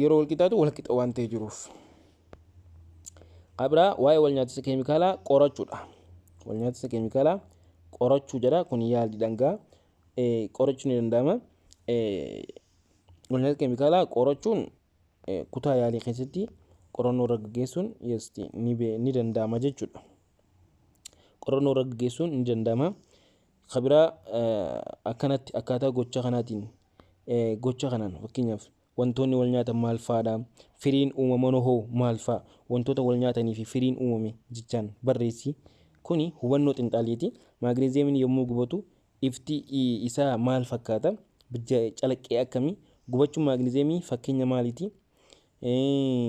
Yeroo walqixaatu walqixa waan ta'e jiruuf. Abraa waa'ee walnyaata keemikaalaa qorachuudha. Walnyaata keemikaalaa qorachuu jedha kun yaalii dhangaa qorachuu ni danda'ama. Walnyaata keemikaalaa qorachuun kutaa yaalii keessatti qorannoo irra gaggeessuun ni danda'ama jechuudha. Qorannoo irra gaggeessuun ni danda'ama. Kabiraa akkanatti akkaataa gocha kanaatiin gocha kanaan fakkeenyaaf wantoonni wal nyaatan maal fa'aadha? Firiin uumaman hoo maal fa'a? Wantoota wal nyaatanii fi firiin uumame jechaan barreessi. Kuni hubannoo xinxaaliiti. Maagneeziyeemiin yommuu gubatu ifti isaa maal fakkaata? calaqqee akkamii gubachuun maagneziyeemii fakkeenya maaliiti?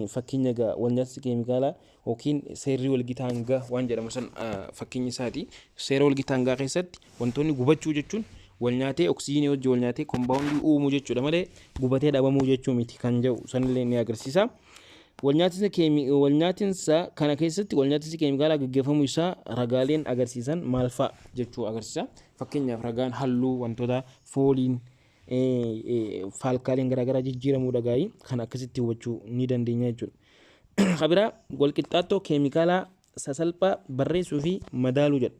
Fakkeenya egaa walnyaatsi keemikaalaa yookiin seerri walgitaa hangaa waan jedhamu san fakkeenya isaati. Seera walgitaa hangaa keessatti wantoonni gubachuu jechuun walnyaatee oksijiinii wajjin walnyaatee kombaawundii uumuu jechuudha malee gubatee dhabamuu jechuu miti kan jedhu sanillee ni agarsiisa. Walnyaatinsa kana keessatti walnyaatinsi keemikaalaa gaggeeffamuu isaa ragaaleen agarsiisan maal fa'a jechuu agarsiisa. Fakkeenyaaf ragaan halluu wantoota fooliin faalkaaleen garaagaraa jijjiiramuu dhagaa'ii kan akkasitti hubachuu ni dandeenya jechuudha. Kabiraa walqixxaattoo keemikaalaa sasalphaa barreessuu fi madaaluu jedha.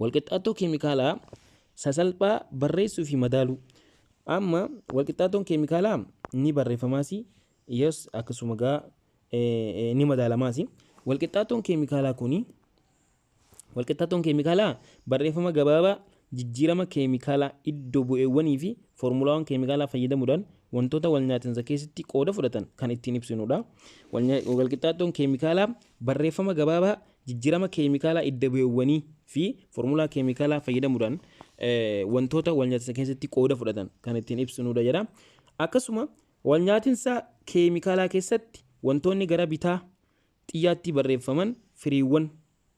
Walqixxaattoo keemikaalaa sasalphaa barreessuu fi madaaluu. Amma walqixxaattoon keemikaalaa ni barreeffamaas yes akkasuma gaa ni madaalamaas. Walqixxaattoon keemikaalaa barreeffama gabaabaa jijjiirama keemikaalaa iddoo bu'eewwanii fi foormulaawwan keemikaalaa fayyadamuudhaan wantoota walnyaatinsa keessatti qooda fudhatan kan ittiin ibsinudha. Walqixxaattoon keemikaalaa barreeffama gabaabaa jijjiirama keemikaalaa iddoo bu'eewwanii fi foormulaa keemikaalaa fayyadamuudhaan wantoota walnyaatinsa keessatti qooda fudhatan kan ittiin ibsinudha jedha. Akkasuma walnyaatinsa keemikaalaa keessatti wantoonni gara bitaa xiyyaatti barreeffaman firiiwwan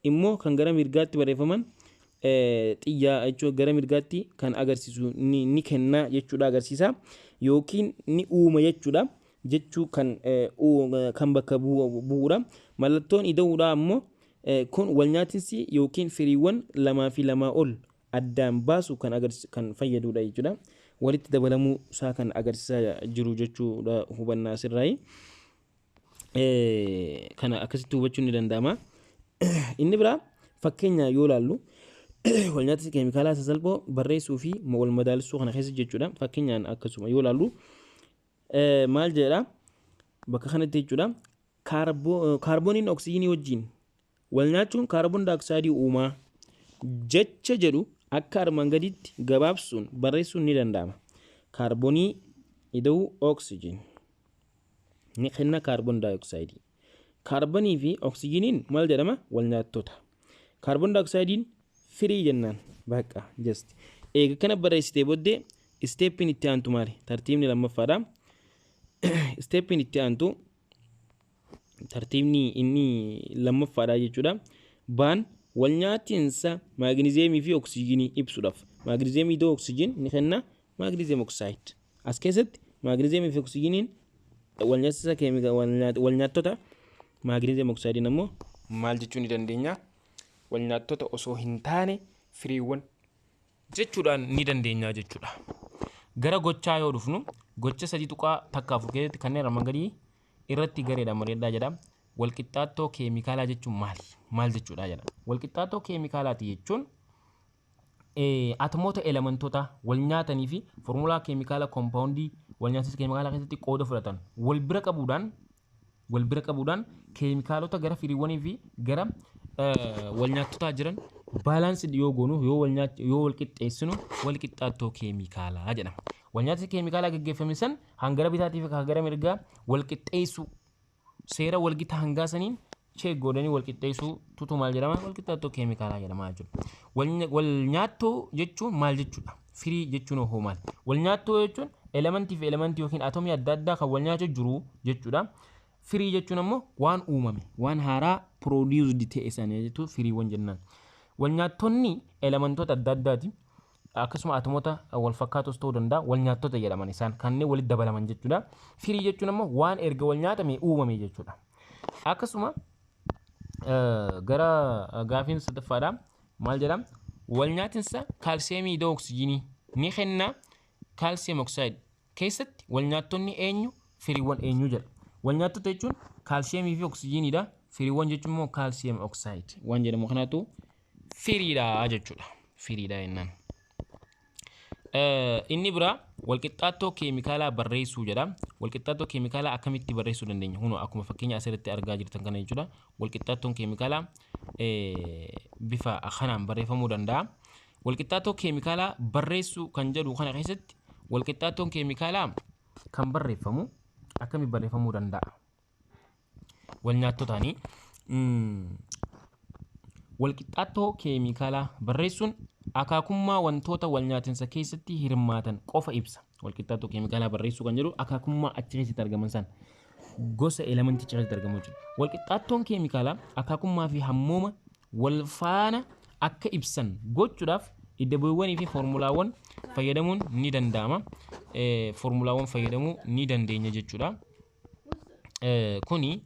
immoo kan gara mirgaatti barreeffaman xiyyaa jechuun gara mirgaatti kan agarsiisu ni kenna jechuudha agarsiisa yookiin ni uuma jechuudha jechuu kan bakka bu'uudha. Mallattoon ida'uudha ammoo kun walnyaatinsi yookiin firiiwwan lamaa fi lamaa ol addaan baasu kan fayyadudha jechuudha. Walitti dabalamuu isaa kan agarsiisaa jiru jechuudha hubannaa asirraa. Kana akkasitti hubachuun ni danda'ama. Inni biraa fakkeenya yoo ilaallu walnyaatinsi keemikaalaa sasalphoo barreessuu fi wal madaalessuu kana keessa jechuudha. Fakkeenyaan akkasuma yoo ilaallu maal jedha bakka kanatti jechuudha. Kaarbooniin oksijiinii wajjin walnyaachuun kaarboon daayooksaayidii uumaa jecha jedhu akka armaan gaditti gabaabsuun barreessuun ni danda'ama. Kaarboonii ida'uu oksijiin ni kenna kaarboon daayooksaayidii. Kaarboonii fi oksijiiniin maal jedhama? Walnyaattota. Kaarboon daayooksaaydiin firii jennaan bakka just. Eega kana barreessitee booddee isteeppiin itti aantu maali? Tartiibni lammaffaadha. Isteeppiin itti aantu tartiibni inni lammaffaadha jechuudha. Baan walnyaatinsa maagneziyeemii fi oksijiinii ibsuudhaaf. Maagneziyeemii ida'uu oksijiin ni kenna maagneziyeem oksaayiid. As keessatti maagneziyeemii fi oksijiiniin walnyaattota maagneziyeem oksaayidiin ammoo maal jechuu ni dandeenya? Walnyaattota osoo hin taane firiiwwan jechuudhaan ni dandeenya jechuudha. Gara gochaa yoo dhufnu gocha sadii tuqaa takka afur keessatti kanneen armaan gadii irratti gareedhaan mareedhaa jedha. Walqixxaattoo keemikaalaa jechuun maali? Maal jechuudha jedha. Walqixxaattoo keemikaalaati jechuun atomoota elementoota wal nyaatanii fi foormulaa keemikaala koompaawundii wal nyaatinsa keemikaalaa keessatti qooda fudhatan wal bira qabuudhaan keemikaalota gara firiiwwanii fi gara wal nyaattotaa jiran baalaansi yoo goonu yoo wal qixxeessinu walqixxaattoo keemikaalaa jedhama. Wal nyaatinsi keemikaalaa gaggeeffame san hangara bitaatii fi hangara mirgaa wal qixxeessu seera walgitaa hangaa saniin cheek godhanii wal qixxeessuu tutu maal jedhama? Walqixxaattoo keemikaalaa jedhama jechuudha. Wal nyaattoo jechuun maal jechuudha? Firii jechuun hoo maali? Wal nyaattoo jechuun elementii fi elementii yookiin atomii adda addaa kan wal nyaachuu jiru jechuudha. Firii jechuun ammoo waan uumame, waan haaraa produused ta'e sana jechuudha firiiwwan jennaan. Wal nyaattonni elementoota adda addaati. Akkasuma atomoota wal fakkaatos ta'uu danda'a wal nyaattota jedhaman isaan kanneen walitti dabalaman jechuudha. Firii jechuun ammoo waan erga wal nyaatamee uumame jechuudha. Akkasuma gara gaafiin sadaffaadha maal jedhama? Wal nyaatinsa kaalsiyeemii ida'uu oksijiinii ni kenna kaalsiyeem oksaayiid keessatti wal nyaattonni eenyu? Firiiwwan eenyu jedha. Wal nyaattota jechuun kaalsiyeemii fi oksijiiniidha. Firiiwwan jechuun immoo kaalsiyeem oksaayiid waan jedhamu kanaatu firiidha jechuudha. Firiidha jennaan. Inni biraa walqixxaattoo keemikaalaa barreessuu jedha. Walqixxaattoo keemikaalaa akkamitti barreessuu dandeenya? Huno akkuma fakkeenya asirratti argaa jirtan kana jechuudha. Walqixxaattoon keemikaalaa bifa kanaan barreeffamuu danda'a. Walqixxaattoo keemikaalaa barreessuu kan jedhu kana keessatti walqixxaattoon keemikaalaa kan barreeffamu akkamitti barreeffamuu danda'a? Wal nyaattotaanii walqixxaattoo keemikaalaa barreessuun akaakummaa wantoota wal nyaatinsa keessatti hirmaatan qofa ibsa. Walqixxaatoo keemikaalaa barreessuu kan jedhu akaakummaa achi keessatti argaman san gosa elementii keessatti argamu jechuudha. Walqixxaattoon keemikaalaa akaakummaa fi hammooma wal faana akka ibsan gochuudhaaf idda bu'uuwwanii fi foormulaawwan fayyadamuun ni danda'ama. Foormulaawwan fayyadamuu ni dandeenya jechuudha. Kuni